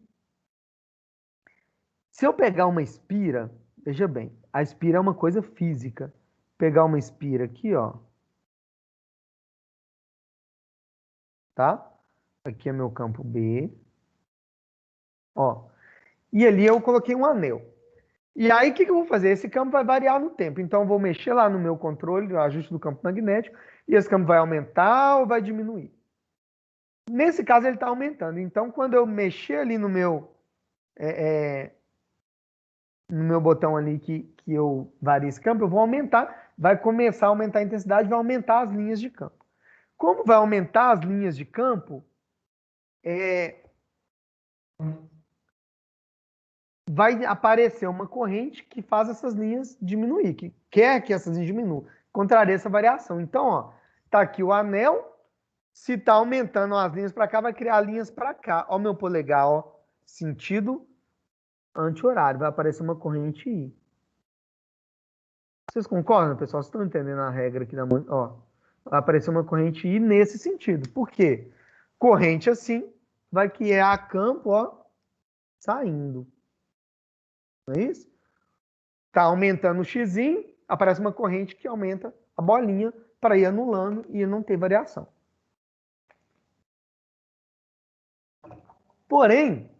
se eu pegar uma espira, veja bem, a espira é uma coisa física. Pegar uma espira aqui, tá? Aqui é meu campo B, e ali eu coloquei um anel. E aí, o que eu vou fazer? Esse campo vai variar no tempo. Então, eu vou mexer lá no meu controle, no ajuste do campo magnético, e esse campo vai aumentar ou vai diminuir. Nesse caso, ele está aumentando. Então, quando eu mexer ali no meu no meu botão ali que eu vario esse campo, eu vou aumentar, vai começar a aumentar a intensidade, vai aumentar as linhas de campo. Como vai aumentar as linhas de campo, vai aparecer uma corrente que faz essas linhas diminuir, que quer que essas linhas diminuam, contraria essa variação. Então, ó, tá aqui o anel, se tá aumentando as linhas para cá, vai criar linhas para cá. Ó, meu polegar, ó, sentido anti-horário, vai aparecer uma corrente I. Vocês concordam, pessoal? Vocês estão entendendo a regra aqui da mão? Ó, vai aparecer uma corrente I nesse sentido. Por quê? Corrente assim vai criar campo, ó, saindo. Não é isso? Tá aumentando o x, aparece uma corrente que aumenta a bolinha para ir anulando e não ter variação. Porém,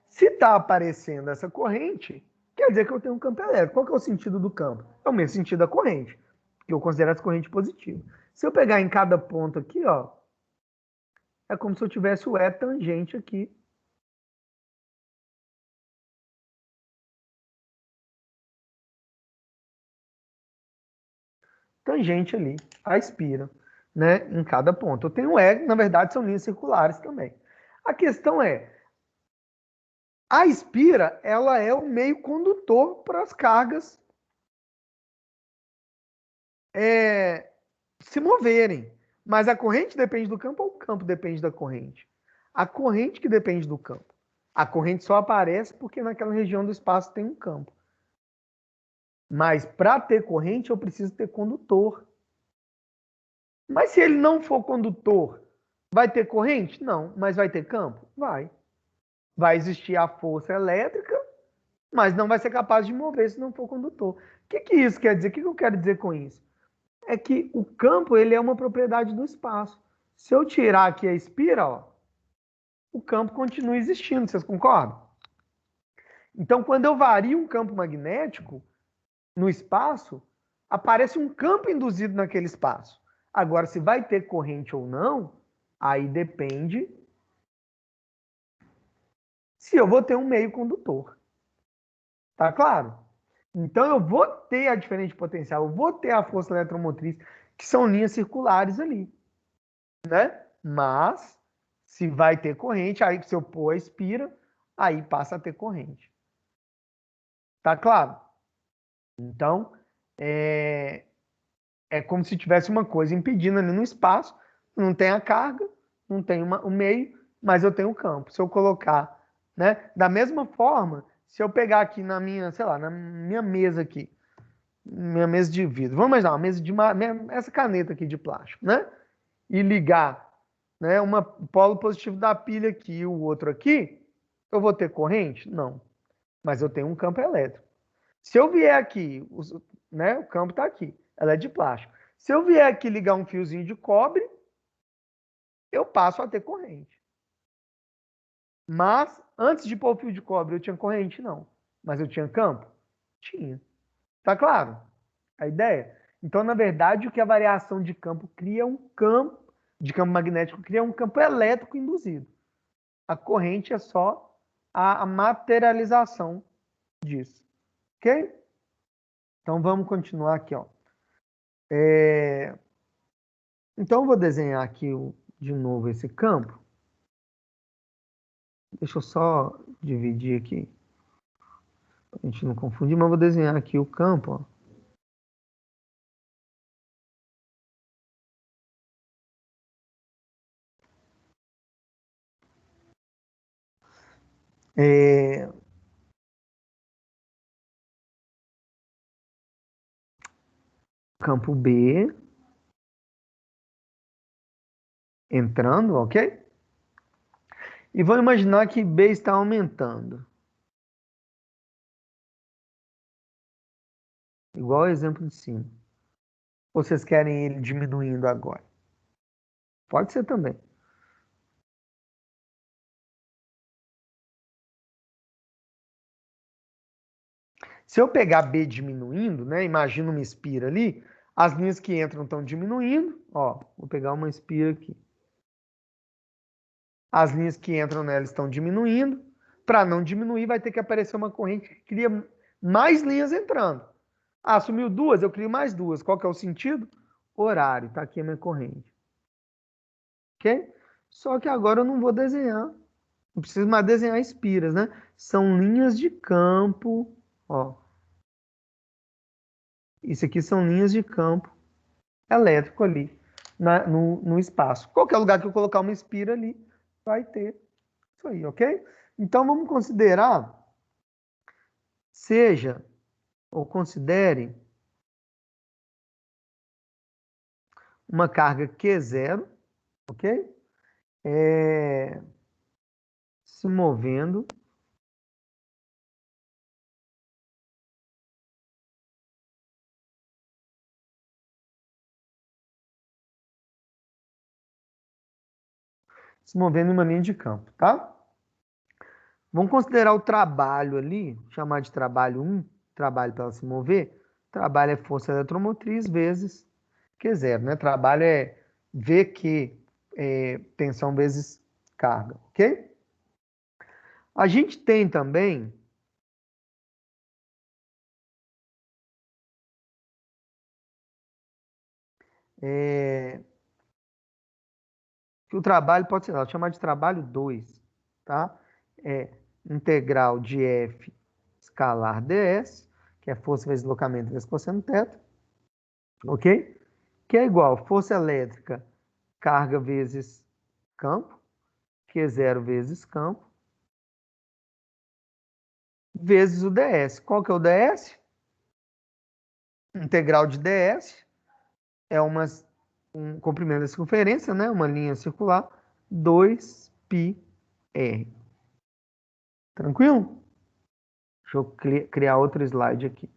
se está aparecendo essa corrente, quer dizer que eu tenho um campo elétrico. Qual que é o sentido do campo? É o mesmo sentido da corrente, que eu considero essa corrente positiva. Se eu pegar em cada ponto aqui, ó, é como se eu tivesse o E tangente aqui. Tangente ali, a espira, né, em cada ponto. Eu tenho E, na verdade, são linhas circulares também. A questão é, a espira, ela é o meio condutor para as cargas se moverem. Mas a corrente depende do campo ou o campo depende da corrente? A corrente que depende do campo. A corrente só aparece porque naquela região do espaço tem um campo. Mas para ter corrente, eu preciso ter condutor. Mas se ele não for condutor, vai ter corrente? Não. Mas vai ter campo? Vai. Vai existir a força elétrica, mas não vai ser capaz de mover se não for condutor. O que isso quer dizer? O que eu quero dizer com isso? É que o campo ele é uma propriedade do espaço. Se eu tirar aqui a espira, ó, o campo continua existindo. Vocês concordam? Então, quando eu vario um campo magnético no espaço, aparece um campo induzido naquele espaço. Agora, se vai ter corrente ou não, aí depende se eu vou ter um meio condutor. Tá claro? Então, eu vou ter a diferença de potencial, eu vou ter a força eletromotriz, que são linhas circulares ali. Né? Mas, se vai ter corrente, aí se eu pôr a espira, aí passa a ter corrente. Tá claro? Então, é como se tivesse uma coisa impedindo ali no espaço, não tem a carga, não tem o meio, mas eu tenho o campo. Se eu colocar, né? Da mesma forma, se eu pegar aqui na minha, sei lá, na minha mesa aqui, minha mesa de vidro, vamos imaginar, uma mesa de essa caneta aqui de plástico, né? E ligar, né, um polo positivo da pilha aqui e o outro aqui, eu vou ter corrente? Não. Mas eu tenho um campo elétrico. Se eu vier aqui, né, o campo está aqui, ela é de plástico. Se eu vier aqui ligar um fiozinho de cobre, eu passo a ter corrente. Mas, antes de pôr o fio de cobre, eu tinha corrente? Não. Mas eu tinha campo? Tinha. Tá claro? A ideia? Então, na verdade, o que a variação de campo cria um campo, de campo magnético, cria um campo elétrico induzido. A corrente é só a materialização disso. Ok? Então, vamos continuar aqui, ó. Então, eu vou desenhar aqui de novo esse campo. Deixa eu só dividir aqui, para a gente não confundir, mas eu vou desenhar aqui o campo, ó. Campo B entrando, ok? E vou imaginar que B está aumentando. Igual o exemplo de cima. Ou vocês querem ele diminuindo agora? Pode ser também. Se eu pegar B diminuindo, né? Imagina uma espira ali, as linhas que entram estão diminuindo. Ó, vou pegar uma espira aqui. As linhas que entram nela estão diminuindo. Para não diminuir, vai ter que aparecer uma corrente que cria mais linhas entrando. Ah, sumiu duas, eu crio mais duas. Qual que é o sentido? Horário, tá aqui a minha corrente. Ok? Só que agora eu não vou desenhar. Não preciso mais desenhar espiras, né? São linhas de campo, ó. Isso aqui são linhas de campo elétrico ali no espaço. Qualquer lugar que eu colocar uma espira ali, vai ter isso aí, ok? Então vamos considerar, seja ou considere uma carga Q0, ok? Se movendo em uma linha de campo, tá? Vamos considerar o trabalho ali, chamar de trabalho 1, trabalho para ela se mover. Trabalho é força eletromotriz vezes Q0, né? Trabalho é VQ, tensão vezes carga, ok? A gente tem também que o trabalho pode ser, chamar de trabalho 2, tá? É integral de F escalar ds, que é força vezes deslocamento vezes cosseno θ, ok? Que é igual força elétrica, carga vezes campo, Q0 vezes campo, vezes o ds. Qual que é o ds? Integral de ds é um comprimento da circunferência, né? Uma linha circular, 2πr. Tranquilo? Deixa eu criar outro slide aqui.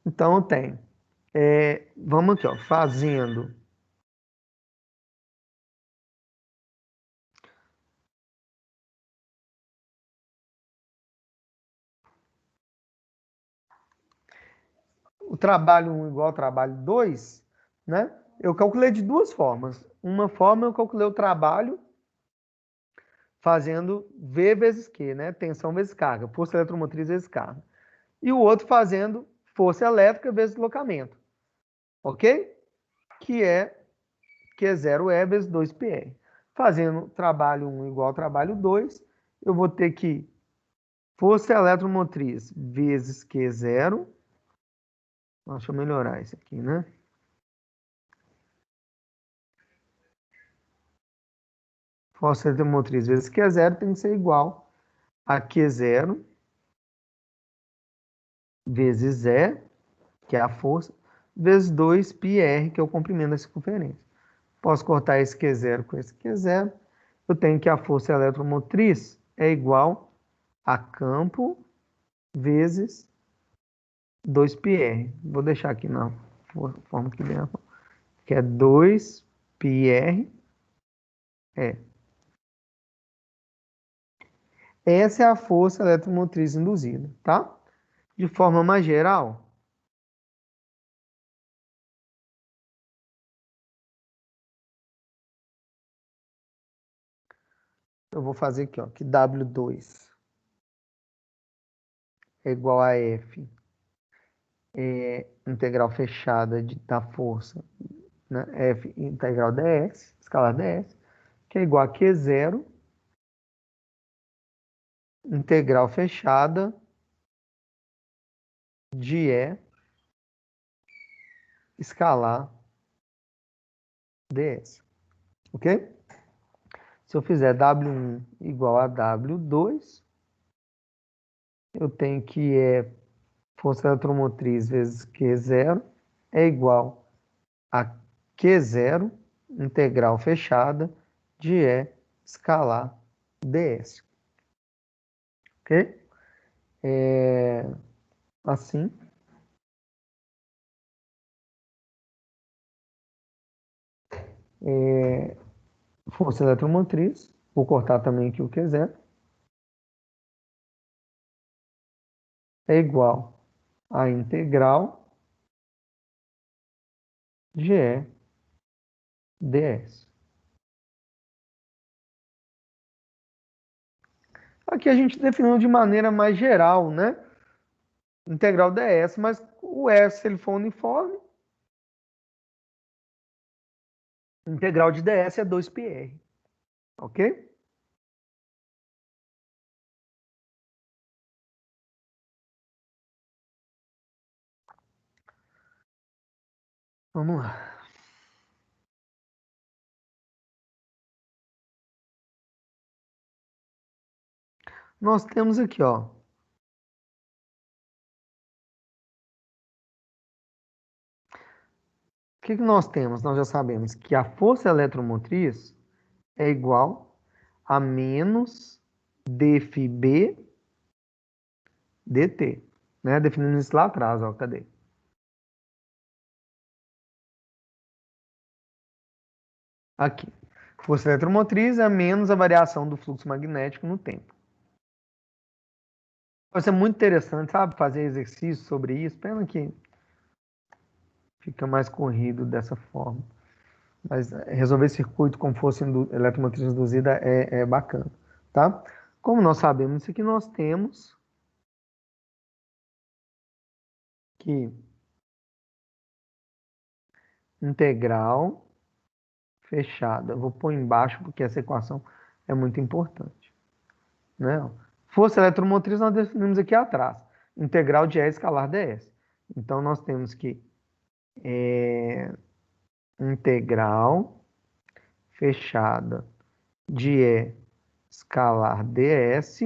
Então, eu tenho. Vamos aqui, ó, fazendo. O trabalho 1 igual ao trabalho 2, né? Eu calculei de duas formas. Uma forma eu calculei o trabalho fazendo V vezes Q, né? Tensão vezes carga, força eletromotriz vezes carga. E o outro fazendo força elétrica vezes deslocamento, ok? Que é Q0E vezes 2πr. Fazendo trabalho 1 igual ao trabalho 2, eu vou ter que força eletromotriz vezes Q0. Deixa eu melhorar isso aqui, né? Força eletromotriz vezes Q0 tem que ser igual a Q0 vezes E, que é a força, vezes 2πr, que é o comprimento da circunferência. Posso cortar esse Q0 com esse Q0. Eu tenho que a força eletromotriz é igual a campo vezes 2πr. Vou deixar aqui na forma que vem, que é 2πr. Essa é a força eletromotriz induzida, tá? De forma mais geral, eu vou fazer aqui, ó, que W2 é igual a F, integral fechada da força, né? F integral ds, escalar ds, que é igual a Q0, integral fechada de E, escalar ds, ok? Se eu fizer W1 igual a W2, eu tenho que força eletromotriz vezes Q0 é igual a Q0, integral fechada, de E escalar ds. Ok? Assim. Força eletromotriz. Vou cortar também aqui o Q0. É igual a integral de E ds. Aqui a gente definiu de maneira mais geral, né? Integral ds, mas o S, se ele for uniforme, integral de ds é 2πr, ok? Vamos lá. Nós temos aqui, ó. O que nós temos? Nós já sabemos que a força eletromotriz é igual a menos dφb dt, né? Definindo isso lá atrás, ó, cadê? Aqui. Força eletromotriz é menos a variação do fluxo magnético no tempo. Vai ser muito interessante, sabe, fazer exercício sobre isso. Pena que fica mais corrido dessa forma. Mas resolver circuito como fosse eletromotriz induzida é bacana, tá? Como nós sabemos, isso aqui nós temos que integral fechada. Eu vou pôr embaixo porque essa equação é muito importante, né? Força eletromotriz nós definimos aqui atrás. Integral de E escalar ds. Então nós temos que integral fechada de E escalar ds.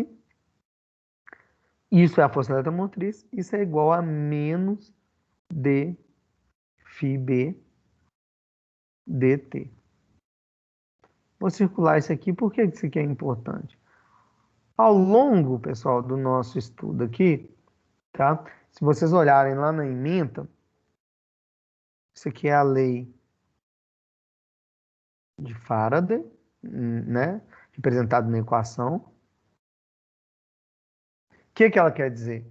Isso é a força eletromotriz. Isso é igual a menos dφb dt. Vou circular isso aqui. Por que isso aqui é importante? Ao longo, pessoal, do nosso estudo aqui, tá? Se vocês olharem lá na ementa, isso aqui é a lei de Faraday, né? Representado na equação. O que ela quer dizer?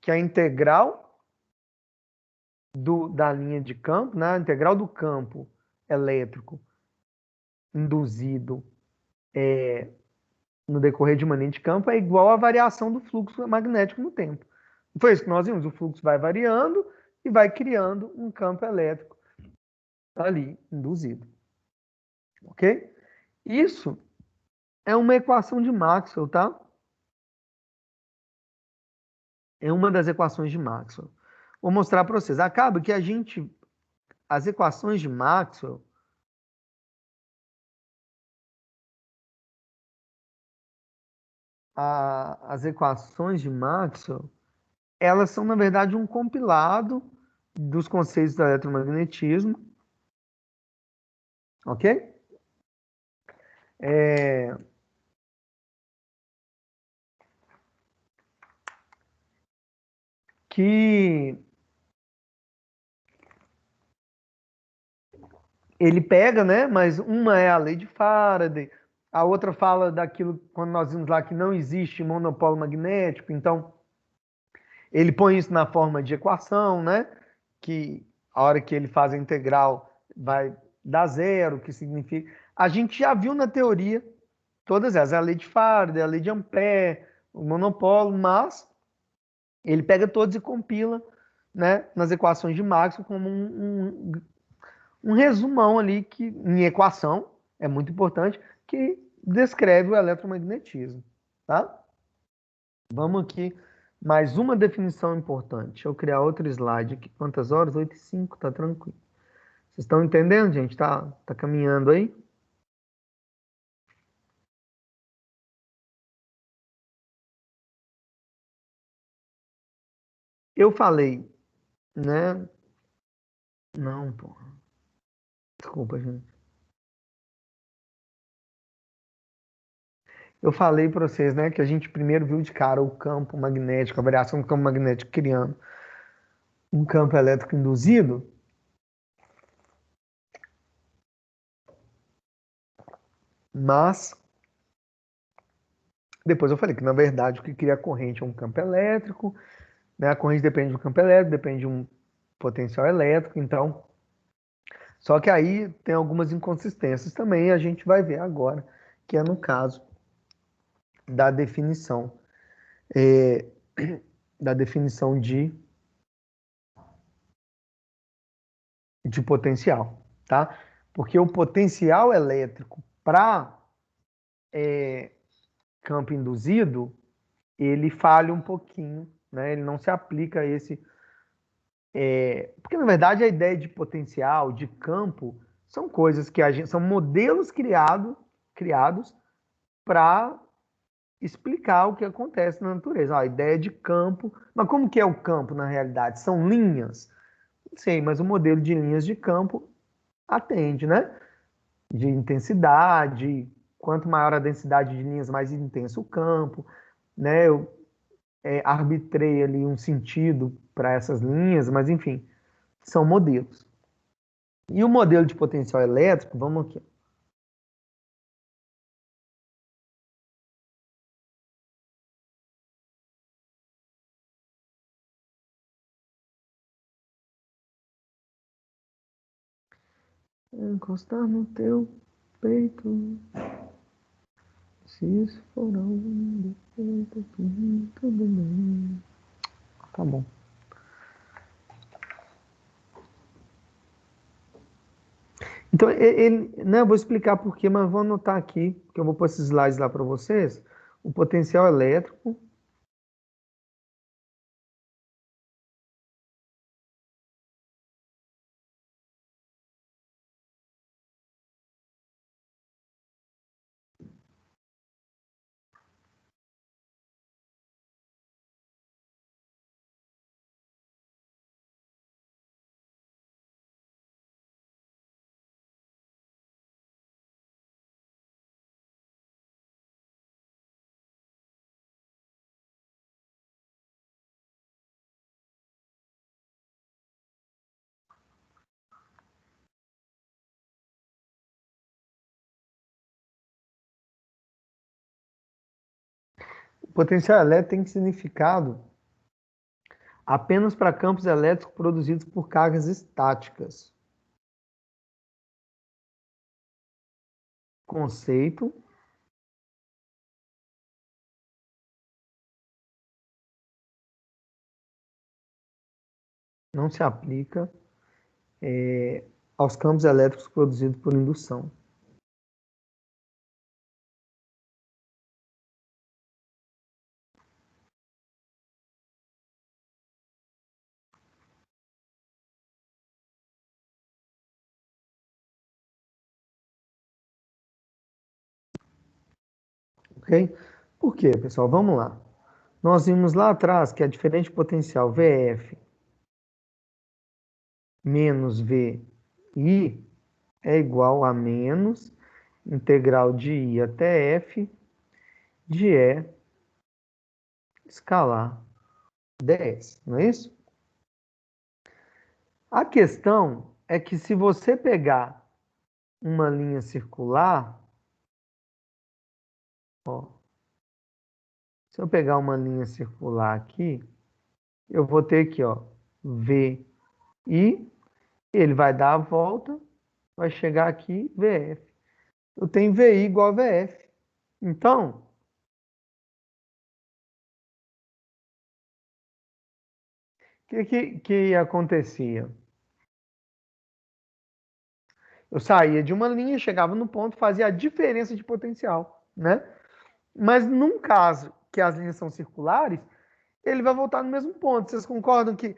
Que a integral da linha de campo, né? A integral do campo elétrico induzido no decorrer de uma linha de campo é igual à variação do fluxo magnético no tempo. Foi isso que nós vimos. O fluxo vai variando e vai criando um campo elétrico ali induzido. Ok? Isso é uma equação de Maxwell, tá? É uma das equações de Maxwell. Vou mostrar para vocês. Acaba que as equações de Maxwell, elas são, na verdade, um compilado dos conceitos do eletromagnetismo. Ok? Que ele pega, né? Mas uma é a lei de Faraday, a outra fala daquilo, quando nós vimos lá que não existe monopólio magnético, então ele põe isso na forma de equação, né? Que a hora que ele faz a integral vai dar zero, que significa... A gente já viu na teoria todas elas, a lei de Faraday, a lei de Ampère, o monopólio, mas ele pega todos e compila, né, nas equações de Maxwell como um resumão ali que, em equação, é muito importante, que descreve o eletromagnetismo, tá? Vamos aqui, mais uma definição importante. Deixa eu criar outro slide aqui. Quantas horas? 8h05, tá tranquilo. Vocês estão entendendo, gente? Tá caminhando aí? Eu falei, né? Não, pô. Desculpa, gente. Eu falei para vocês, né, que a gente primeiro viu de cara o campo magnético, a variação do campo magnético criando um campo elétrico induzido. Mas depois eu falei que, na verdade, o que cria a corrente é um campo elétrico, né? A corrente depende do campo elétrico, depende de um potencial elétrico, então... Só que aí tem algumas inconsistências também, a gente vai ver agora, que é no caso da definição, da definição de potencial, tá? Porque o potencial elétrico para campo induzido, ele falha um pouquinho, né? Ele não se aplica a esse... porque, na verdade, a ideia de potencial, de campo, são coisas que são modelos criados para explicar o que acontece na natureza. A ideia de campo... Mas como que é o campo, na realidade? São linhas? Não sei, mas o modelo de linhas de campo atende, né? De intensidade, quanto maior a densidade de linhas, mais intenso o campo, né? Eu arbitrei ali um sentido para essas linhas, mas enfim, são modelos. E o modelo de potencial elétrico, vamos aqui. Encostar no teu peito, se isso for algum defeito, tudo bem. Tá bom. Então, né, eu vou explicar por quê, mas vou anotar aqui, que eu vou pôr esses slides lá para vocês. O potencial elétrico. O potencial elétrico tem significado apenas para campos elétricos produzidos por cargas estáticas. Conceito. Não se aplica aos campos elétricos produzidos por indução. Ok? Por quê, pessoal? Vamos lá. Nós vimos lá atrás que a diferença de potencial VF menos VI é igual a menos integral de I até F de E escalar ds, não é isso? A questão é que se você pegar uma linha circular, ó, se eu pegar uma linha circular aqui, eu vou ter aqui, ó, VI, ele vai dar a volta, vai chegar aqui, VF. Eu tenho VI igual a VF. Então, o que acontecia? Eu saía de uma linha, chegava no ponto, fazia a diferença de potencial, né? Mas num caso que as linhas são circulares, ele vai voltar no mesmo ponto. Vocês concordam que...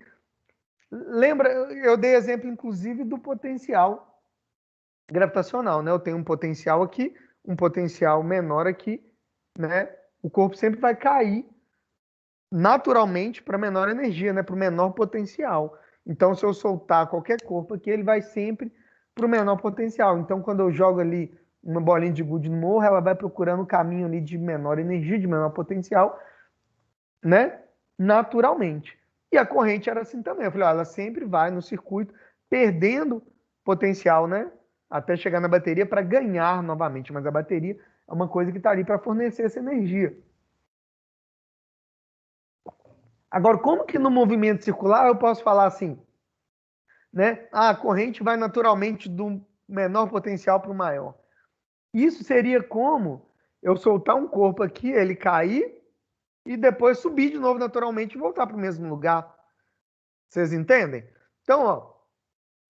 Lembra, eu dei exemplo, inclusive, do potencial gravitacional, né? Eu tenho um potencial aqui, um potencial menor aqui, né? O corpo sempre vai cair naturalmente para menor energia, né? Para o menor potencial. Então, se eu soltar qualquer corpo aqui, ele vai sempre para o menor potencial. Então, quando eu jogo ali uma bolinha de gude no morro, ela vai procurando o caminho ali de menor energia, de menor potencial, né? Naturalmente. E a corrente era assim também. Eu falei, ó, ela sempre vai no circuito perdendo potencial, né? Até chegar na bateria para ganhar novamente. Mas a bateria é uma coisa que está ali para fornecer essa energia. Agora, como que no movimento circular eu posso falar assim, né? A corrente vai naturalmente do menor potencial para o maior. Isso seria como eu soltar um corpo aqui, ele cair e depois subir de novo naturalmente e voltar para o mesmo lugar. Vocês entendem? Então, ó,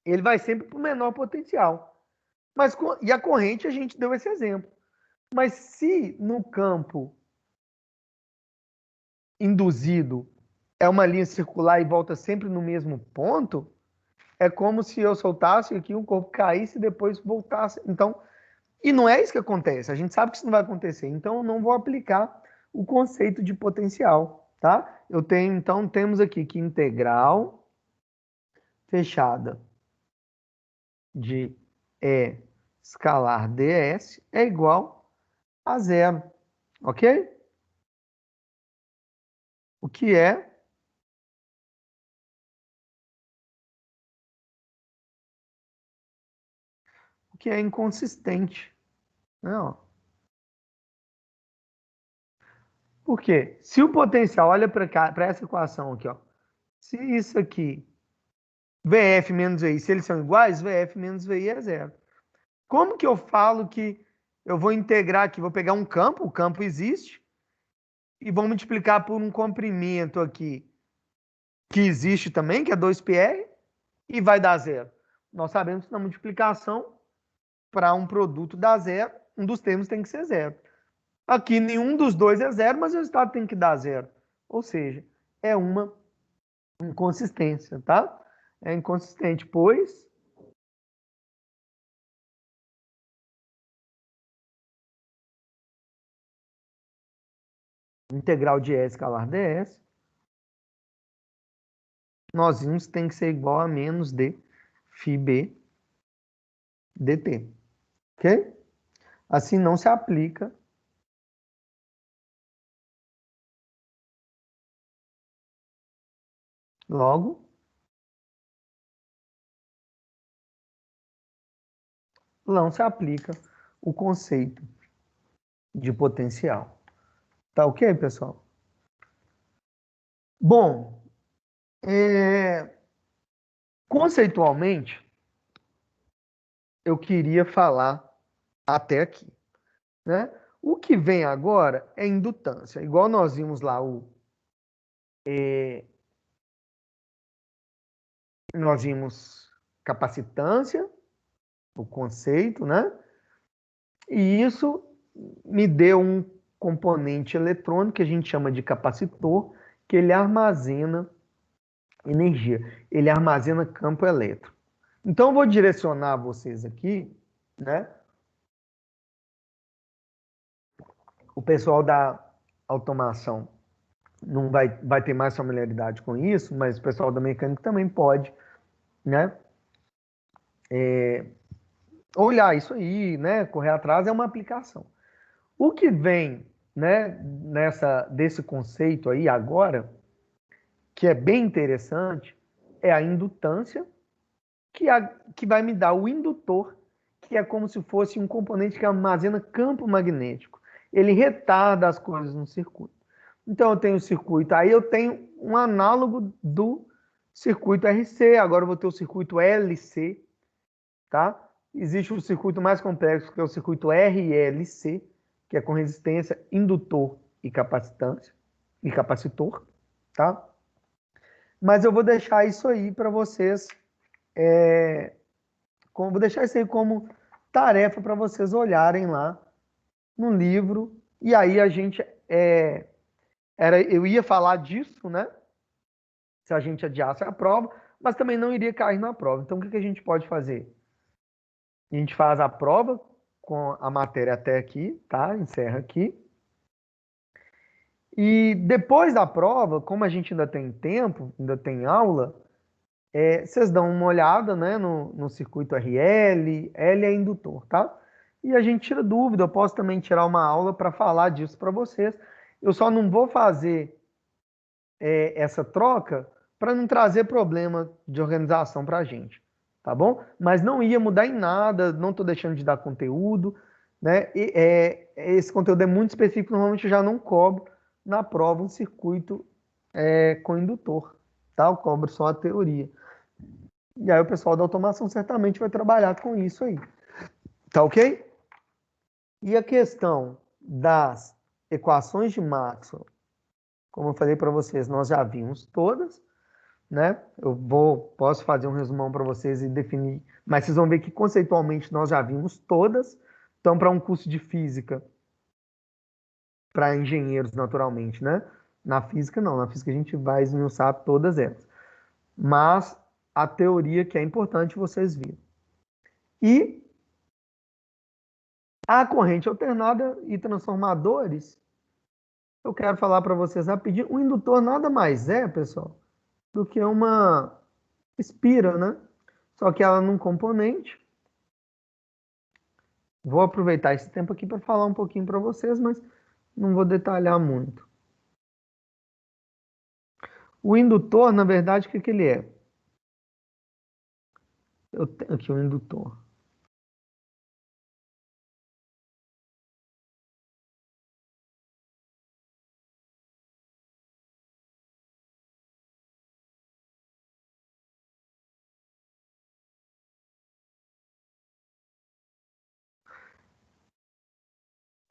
ele vai sempre para o menor potencial. E a corrente, a gente deu esse exemplo. Mas se no campo induzido é uma linha circular e volta sempre no mesmo ponto, é como se eu soltasse aqui, o corpo caísse e depois voltasse. Então, e não é isso que acontece. A gente sabe que isso não vai acontecer. Então, eu não vou aplicar o conceito de potencial, tá? Então, temos aqui que integral fechada de E escalar ds é igual a zero, ok? O que é inconsistente, né? Ó. Por quê? Se o potencial, olha para essa equação aqui, ó. Se isso aqui, VF menos VI, se eles são iguais, VF menos VI é zero. Como que eu falo que eu vou integrar aqui? Vou pegar um campo, o campo existe, e vou multiplicar por um comprimento aqui, que existe também, que é 2πr, e vai dar zero. Nós sabemos que na multiplicação, para um produto dar zero, um dos termos tem que ser zero. Aqui nenhum dos dois é zero, mas o resultado tem que dar zero. Ou seja, é uma inconsistência, tá? É inconsistente, pois integral de E escalar ds, nós vimos que tem que ser igual a menos d φ b dt. Ok? Assim não se aplica logo não se aplica o conceito de potencial. Tá ok, pessoal? Bom, conceitualmente, eu queria falar até aqui, né? O que vem agora é indutância. Igual nós vimos lá nós vimos capacitância, o conceito, né? E isso me deu um componente eletrônico que a gente chama de capacitor, que ele armazena energia, ele armazena campo elétrico. Então, eu vou direcionar vocês aqui, né? O pessoal da automação não vai ter mais familiaridade com isso, mas o pessoal da mecânica também pode, né? Olhar isso aí, né? Correr atrás é uma aplicação. O que vem, né, desse conceito aí agora, que é bem interessante, é a indutância, que vai me dar o indutor, que é como se fosse um componente que armazena campo magnético. Ele retarda as coisas no circuito. Então, eu tenho o circuito, aí eu tenho um análogo do circuito RC, agora eu vou ter o circuito LC, tá? Existe o circuito mais complexo, que é o circuito RLC, que é com resistência, indutor e capacitância, e capacitor, tá? Mas eu vou deixar isso aí para vocês, vou deixar isso aí como tarefa para vocês olharem lá no livro, e aí a gente, eu ia falar disso, né? Se a gente adiasse a prova, mas também não iria cair na prova. Então, o que a gente pode fazer? A gente faz a prova com a matéria até aqui, tá? Encerra aqui. E depois da prova, como a gente ainda tem tempo, ainda tem aula, vocês dão uma olhada, né, no circuito RL, L é indutor, tá? E a gente tira dúvida, eu posso também tirar uma aula para falar disso para vocês. Eu só não vou fazer essa troca para não trazer problema de organização para a gente, tá bom? Mas não ia mudar em nada, não estou deixando de dar conteúdo, né? Esse conteúdo é muito específico, normalmente eu já não cobro na prova um circuito com indutor, tá? Eu cobro só a teoria. E aí o pessoal da automação certamente vai trabalhar com isso aí, tá ok? E a questão das equações de Maxwell, como eu falei para vocês, nós já vimos todas, né? Posso fazer um resumão para vocês e definir, mas vocês vão ver que conceitualmente nós já vimos todas. Então, para um curso de física, para engenheiros, naturalmente, né? Na física, não. Na física, a gente vai esmiuçar todas elas. Mas a teoria que é importante vocês viram. E a corrente alternada e transformadores, eu quero falar para vocês rapidinho. O indutor nada mais é, pessoal, do que uma espira, né? Só que ela num componente. Vou aproveitar esse tempo aqui para falar um pouquinho para vocês, mas não vou detalhar muito. O indutor, na verdade, o que ele é? Eu tenho aqui o indutor.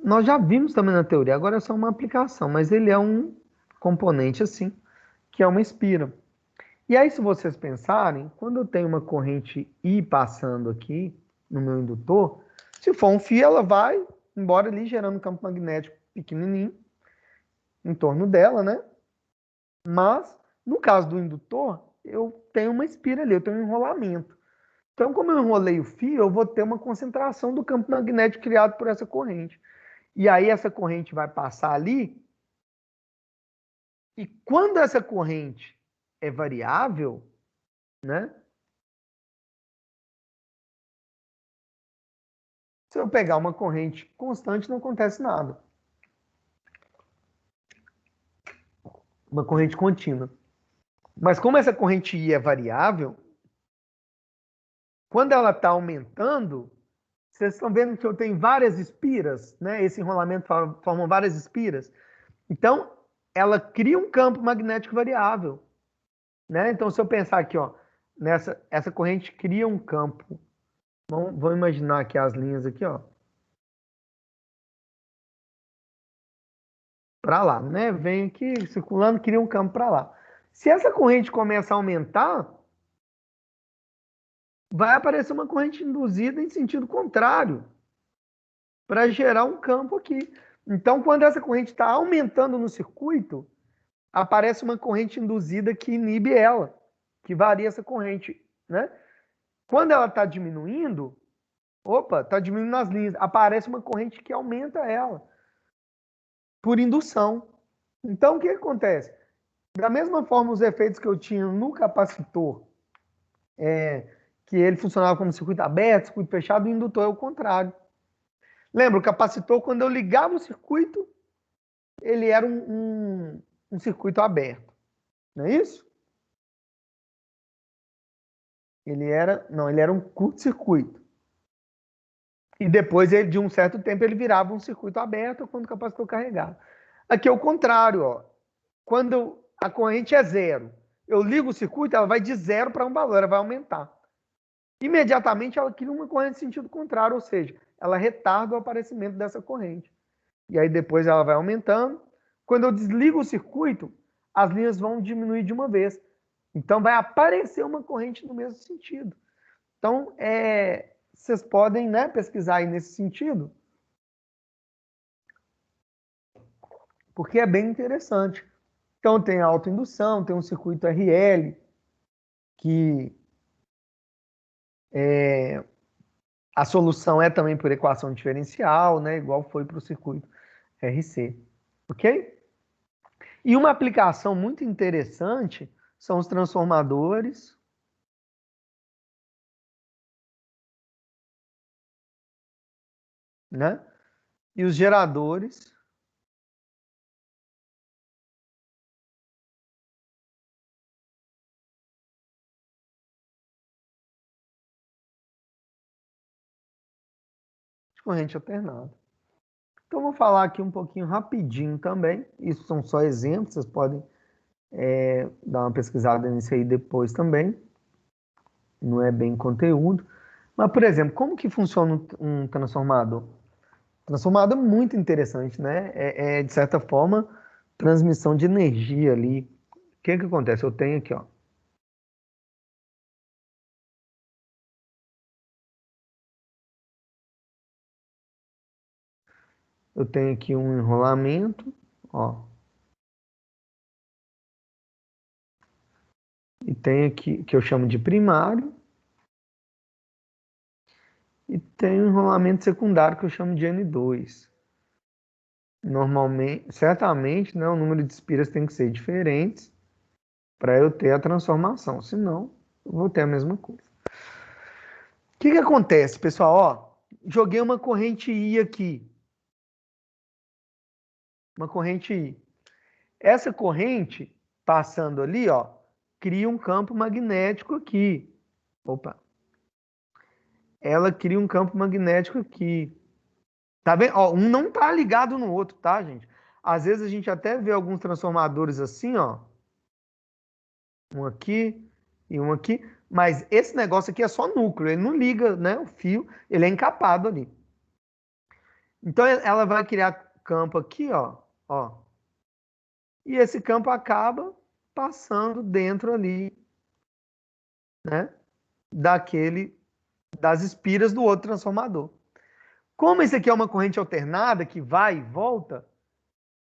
Nós já vimos também na teoria, agora é só uma aplicação, mas ele é um componente assim, que é uma espira. E aí, se vocês pensarem, quando eu tenho uma corrente I passando aqui no meu indutor, se for um fio, ela vai embora ali gerando um campo magnético pequenininho em torno dela, né? Mas, no caso do indutor, eu tenho uma espira ali, eu tenho um enrolamento. Então, como eu enrolei o fio, eu vou ter uma concentração do campo magnético criado por essa corrente. E aí essa corrente vai passar ali, e quando essa corrente é variável, né? Se eu pegar uma corrente constante, não acontece nada. Uma corrente contínua. Mas como essa corrente I é variável, quando ela está aumentando, vocês estão vendo que eu tenho várias espiras, né? Esse enrolamento forma várias espiras. Então, ela cria um campo magnético variável, né? Então, se eu pensar aqui, ó, essa corrente cria um campo. Vamos imaginar aqui as linhas aqui, ó. Para lá, né? Vem aqui circulando, cria um campo para lá. Se essa corrente começa a aumentar, vai aparecer uma corrente induzida em sentido contrário, para gerar um campo aqui. Então, quando essa corrente está aumentando no circuito, aparece uma corrente induzida que inibe ela, que varia essa corrente, né? Quando ela está diminuindo, está diminuindo as linhas, aparece uma corrente que aumenta ela, por indução. Então, o que acontece? Da mesma forma, os efeitos que eu tinha no capacitor, que ele funcionava como circuito aberto, circuito fechado, o indutor é o contrário. Lembra, o capacitor, quando eu ligava o circuito, ele era um circuito aberto. Não é isso? Ele era um curto-circuito. E depois, de um certo tempo, ele virava um circuito aberto quando o capacitor carregava. Aqui é o contrário, ó. Quando a corrente é zero, eu ligo o circuito, ela vai de zero para um valor, ela vai aumentar. Imediatamente, ela cria uma corrente em sentido contrário, ou seja, ela retarda o aparecimento dessa corrente. E aí depois ela vai aumentando. Quando eu desligo o circuito, as linhas vão diminuir de uma vez. Então, vai aparecer uma corrente no mesmo sentido. Então, vocês podem, né, pesquisar aí nesse sentido, porque é bem interessante. Então, tem a autoindução, tem um circuito RL, que a solução é também por equação diferencial, né, igual foi para o circuito RC. Ok? E uma aplicação muito interessante são os transformadores, né? E os geradores. De corrente alternada. Então, vou falar aqui um pouquinho rapidinho também. Isso são só exemplos, vocês podem dar uma pesquisada nisso aí depois também. Não é bem conteúdo. Mas, por exemplo, como que funciona um transformador? O Transformador muito interessante, né? De certa forma, transmissão de energia ali. O que acontece? Eu tenho aqui, ó. Eu tenho aqui um enrolamento, ó. E tem aqui, que eu chamo de primário. E tem um enrolamento secundário que eu chamo de N2. Normalmente, certamente, né, o número de espiras tem que ser diferentes para eu ter a transformação. Senão, eu vou ter a mesma coisa. O que acontece, pessoal? Ó, joguei uma corrente I aqui. Uma corrente I. Essa corrente, passando ali, ó, cria um campo magnético aqui. Opa. Ela cria um campo magnético aqui. Tá vendo? Ó, um não tá ligado no outro, tá, gente? Às vezes a gente até vê alguns transformadores assim, ó. Um aqui e um aqui. Mas esse negócio aqui é só núcleo. Ele não liga, né, o fio. Ele é encapado ali. Então ela vai criar campo aqui, ó. Ó. E esse campo acaba passando dentro ali, né, das espiras do outro transformador. Como esse aqui é uma corrente alternada que vai e volta,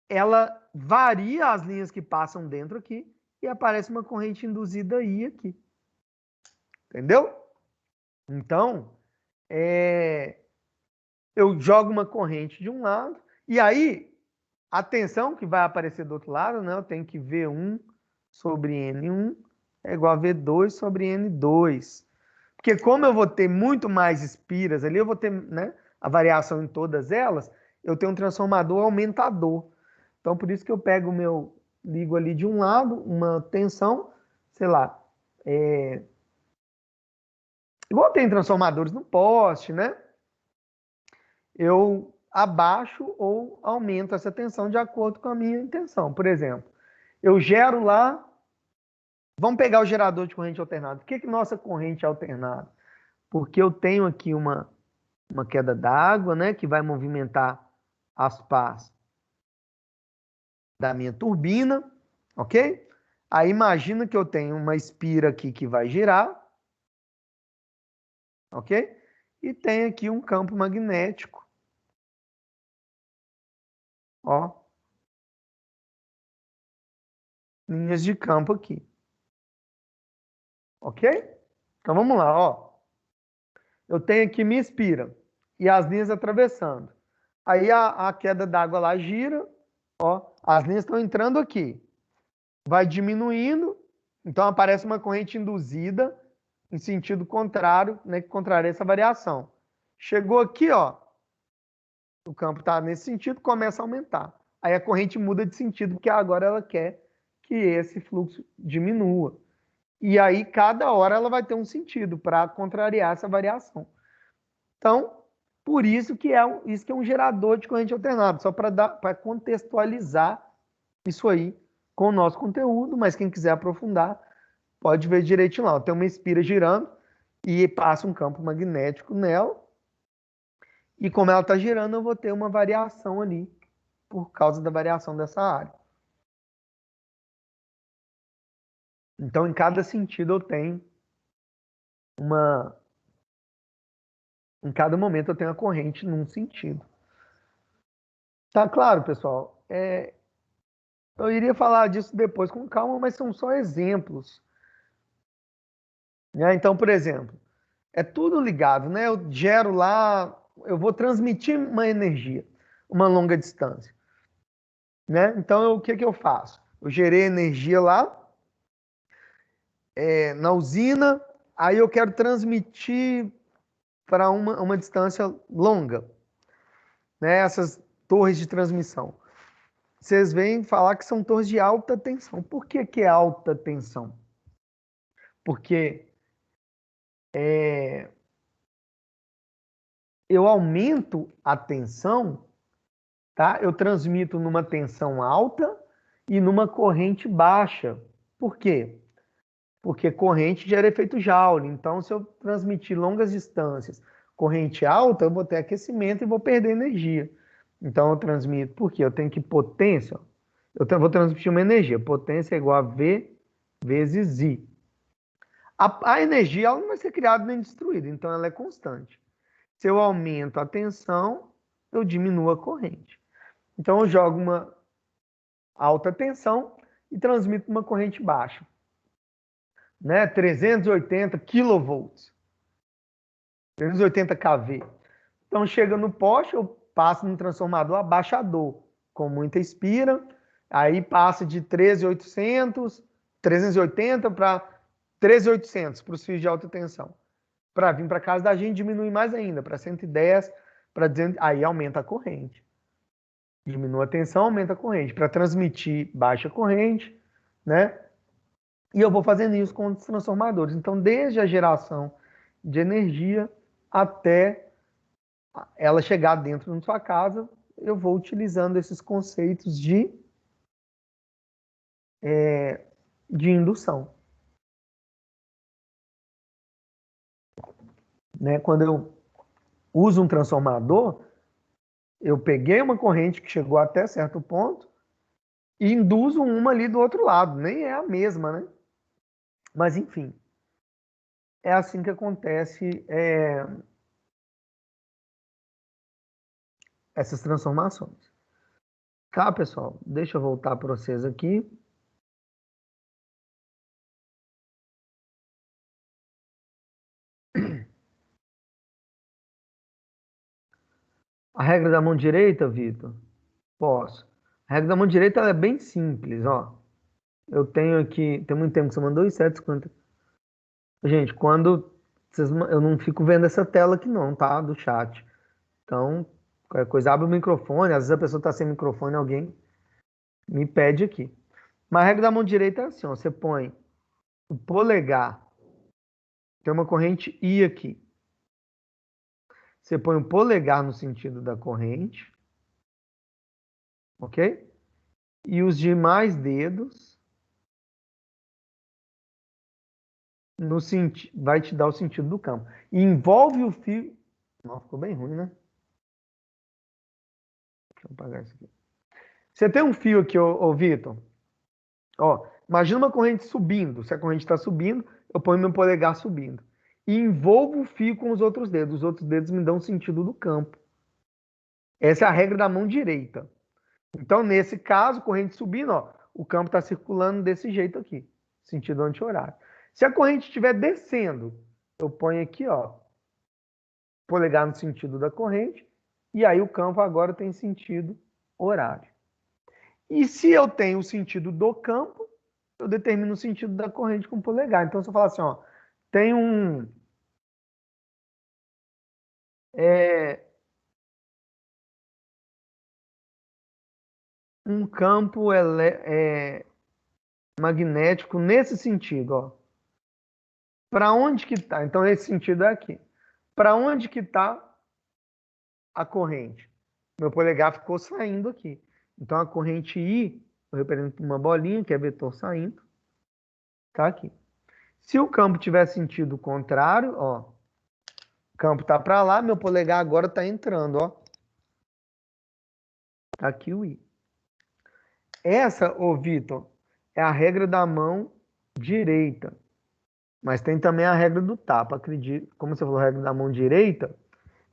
ela varia as linhas que passam dentro aqui e aparece uma corrente induzida aí aqui. Entendeu? Então, eu jogo uma corrente de um lado e aí a tensão que vai aparecer do outro lado, né, eu tenho que V1 sobre N1 é igual a V2 sobre N2. Porque como eu vou ter muito mais espiras ali, eu vou ter, né, a variação em todas elas, eu tenho um transformador aumentador. Então, por isso que eu pego o meu, ligo ali de um lado, uma tensão, sei lá, igual tem transformadores no poste, né? Eu abaixo ou aumento essa tensão de acordo com a minha intenção. Por exemplo, eu gero lá, vamos pegar o gerador de corrente alternada. Por que nossa corrente é alternada? Porque eu tenho aqui uma queda d'água, né, que vai movimentar as pás da minha turbina, ok? Aí imagina que eu tenho uma espira aqui que vai girar, ok? E tem aqui um campo magnético, ó, linhas de campo aqui, ok? Então vamos lá, ó. Eu tenho aqui minha espira e as linhas atravessando. Aí a queda d'água lá gira, ó, as linhas estão entrando aqui. Vai diminuindo, então aparece uma corrente induzida em sentido contrário, né, que contraria essa variação. Chegou aqui, ó, o campo está nesse sentido, começa a aumentar. Aí a corrente muda de sentido, porque agora ela quer que esse fluxo diminua. E aí, cada hora, ela vai ter um sentido para contrariar essa variação. Então, por isso que isso que é um gerador de corrente alternada, só para contextualizar isso aí com o nosso conteúdo, mas quem quiser aprofundar, pode ver direitinho lá. Tem uma espira girando e passa um campo magnético nela. E como ela está girando, eu vou ter uma variação ali, por causa da variação dessa área. Então, em cada sentido, eu tenho em cada momento, eu tenho a corrente num sentido. Tá claro, pessoal? Eu iria falar disso depois com calma, mas são só exemplos. Né? Então, por exemplo, é tudo ligado, né? Eu gero lá, eu vou transmitir uma energia, uma longa distância. Né? Então, o que eu faço? Eu gerei energia lá, na usina, aí eu quero transmitir para uma distância longa, né? Essas torres de transmissão. Vocês vêm falar que são torres de alta tensão. Por que é alta tensão? Porque eu aumento a tensão, tá? Eu transmito numa tensão alta e numa corrente baixa. Por quê? Porque corrente gera efeito Joule. Então, se eu transmitir longas distâncias corrente alta, eu vou ter aquecimento e vou perder energia. Então eu transmito, porque eu tenho que potência, ó, vou transmitir uma energia. Potência é igual a V vezes I. A energia ela não vai ser criada nem destruída, então ela é constante. Se eu aumento a tensão, eu diminuo a corrente. Então eu jogo uma alta tensão e transmito uma corrente baixa, né? 380 kilovolts, 380 kV. Então chega no poste, eu passo no transformador abaixador, com muita espira, aí passa de 380 para 13.800 para os fios de alta tensão. Para vir para casa da gente, diminui mais ainda, para 110, para 200, aí aumenta a corrente. Diminui a tensão, aumenta a corrente. Para transmitir baixa corrente, né? E eu vou fazendo isso com os transformadores. Então, desde a geração de energia até ela chegar dentro da sua casa, eu vou utilizando esses conceitos de indução. Né? Quando eu uso um transformador, eu peguei uma corrente que chegou até certo ponto e induzo uma ali do outro lado. Nem é a mesma, né? Mas, enfim, é assim que acontece essas transformações. Tá, pessoal? Deixa eu voltar para vocês aqui. A regra da mão direita, Vitor? Posso. A regra da mão direita ela é bem simples, ó. Eu tenho aqui, tem muito tempo que você mandou isso, 750. Gente, quando eu não fico vendo essa tela aqui não, tá? Do chat. Então, qualquer coisa, abre o microfone, às vezes a pessoa está sem microfone, alguém me pede aqui. Mas a regra da mão direita é assim, ó, você põe o polegar, tem uma corrente I aqui. Você põe o polegar no sentido da corrente, ok? E os demais dedos vai te dar o sentido do campo. E envolve o fio... Não, ficou bem ruim, né? Deixa eu apagar isso aqui. Você tem um fio aqui, ô Vitor. Ó, imagina uma corrente subindo. Se a corrente está subindo, eu ponho meu polegar subindo. E envolvo o fio com os outros dedos. Os outros dedos me dão o sentido do campo. Essa é a regra da mão direita. Então, nesse caso, corrente subindo, ó, o campo está circulando desse jeito aqui. Sentido anti-horário. Se a corrente estiver descendo, eu ponho aqui, ó, polegar no sentido da corrente. E aí o campo agora tem sentido horário. E se eu tenho o sentido do campo, eu determino o sentido da corrente com o polegar. Então, se eu falar assim, ó, tem um campo magnético nesse sentido, ó. Para onde que tá? Então, esse sentido é aqui. Para onde que tá a corrente? Meu polegar ficou saindo aqui. Então, a corrente I, eu represento uma bolinha, que é vetor saindo, tá aqui. Se o campo tiver sentido contrário, ó, o campo tá para lá, meu polegar agora tá entrando, ó. Tá aqui o I. Essa, ô Vitor, é a regra da mão direita. Mas tem também a regra do tapa. Acredito, como você falou, a regra da mão direita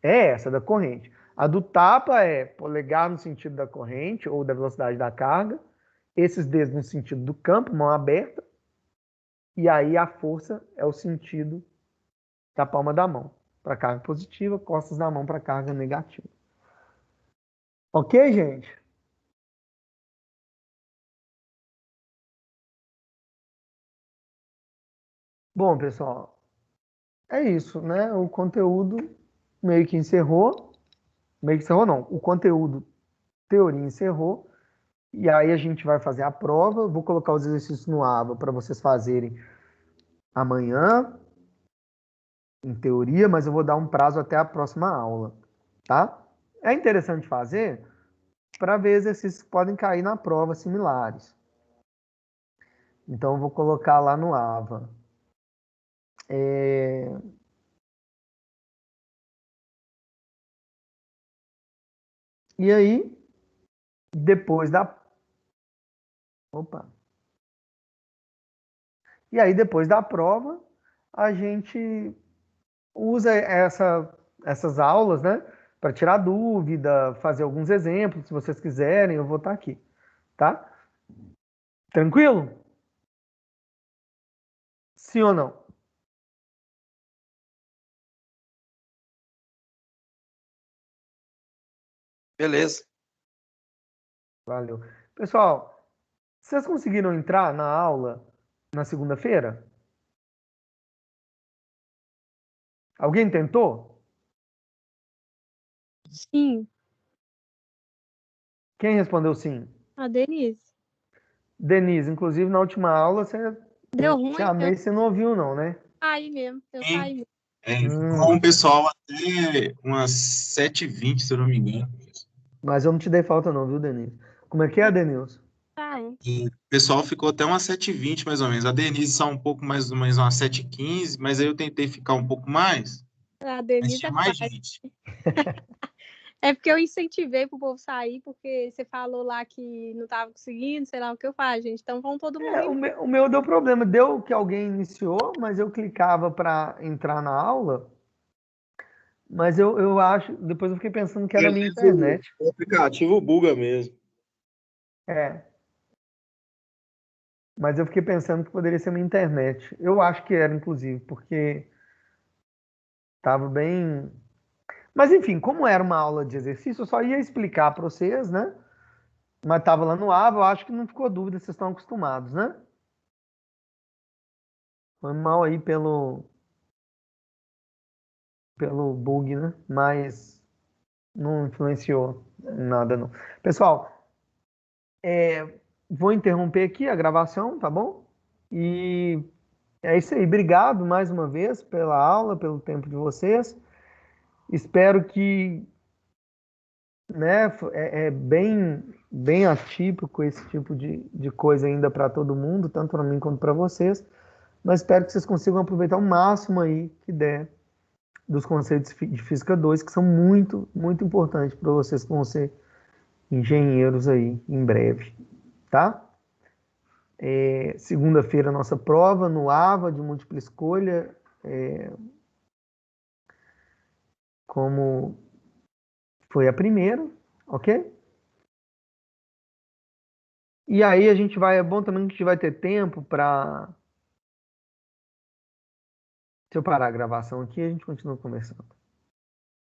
é essa da corrente. A do tapa é polegar no sentido da corrente ou da velocidade da carga, esses dedos no sentido do campo, mão aberta, e aí a força é o sentido da palma da mão para carga positiva, costas da mão para carga negativa. Ok, gente? Bom, pessoal, é isso, né? O conteúdo meio que encerrou. Meio que encerrou, não. O conteúdo, teoria, encerrou. E aí a gente vai fazer a prova. Vou colocar os exercícios no AVA para vocês fazerem amanhã, em teoria, mas eu vou dar um prazo até a próxima aula, tá? É interessante fazer para ver exercícios que podem cair na prova similares. Então, eu vou colocar lá no AVA. E aí, depois da... Opa! E aí, depois da prova, a gente usa essas aulas, né? Para tirar dúvida, fazer alguns exemplos, se vocês quiserem, eu vou estar aqui, tá? Tranquilo? Sim ou não? Beleza. Valeu. Pessoal, vocês conseguiram entrar na aula na segunda-feira? Alguém tentou? Sim, Quem respondeu sim? a Denise. Denise, inclusive na última aula você Deu ruim, chamei e você não ouviu não, né? saí mesmo. Eu saí mesmo. Com o pessoal até umas 7h20, se eu não me engano. Mas eu não te dei falta não, viu, Denise? Como é que é, Denilson? Saí. E o pessoal ficou até umas 7h20, mais ou menos. A Denise só um pouco mais umas 7h15, mas aí eu tentei ficar um pouco mais, A mas Denise tinha é mais pai. gente. É porque eu incentivei pro povo sair, porque você falou lá que não tava conseguindo, sei lá o que eu faço, gente. Então vamos todo mundo embora. O meu deu problema. Deu que alguém iniciou, mas eu clicava para entrar na aula, mas eu acho... Depois eu fiquei pensando que era a minha internet. O aplicativo buga mesmo. É, mas eu fiquei pensando que poderia ser a minha internet. Eu acho que era, inclusive, porque tava bem... Mas enfim, como era uma aula de exercício, eu só ia explicar para vocês, né? Mas tava lá no AVA, eu acho que não ficou dúvida, vocês estão acostumados, né? Foi mal aí pelo bug, né? Mas não influenciou em nada, não. Pessoal, vou interromper aqui a gravação, tá bom? E é isso aí. Obrigado mais uma vez pela aula, pelo tempo de vocês. Espero que, né, é bem atípico esse tipo de coisa ainda para todo mundo, tanto para mim quanto para vocês. Mas espero que vocês consigam aproveitar o máximo aí que der dos conceitos de Física 2, que são muito, muito importantes para vocês que vão ser engenheiros aí em breve, tá? Segunda-feira, nossa prova no AVA de múltipla escolha, como foi a primeira, ok? E aí a gente vai, é bom também que a gente vai ter tempo para... Se eu parar a gravação aqui, a gente continua conversando.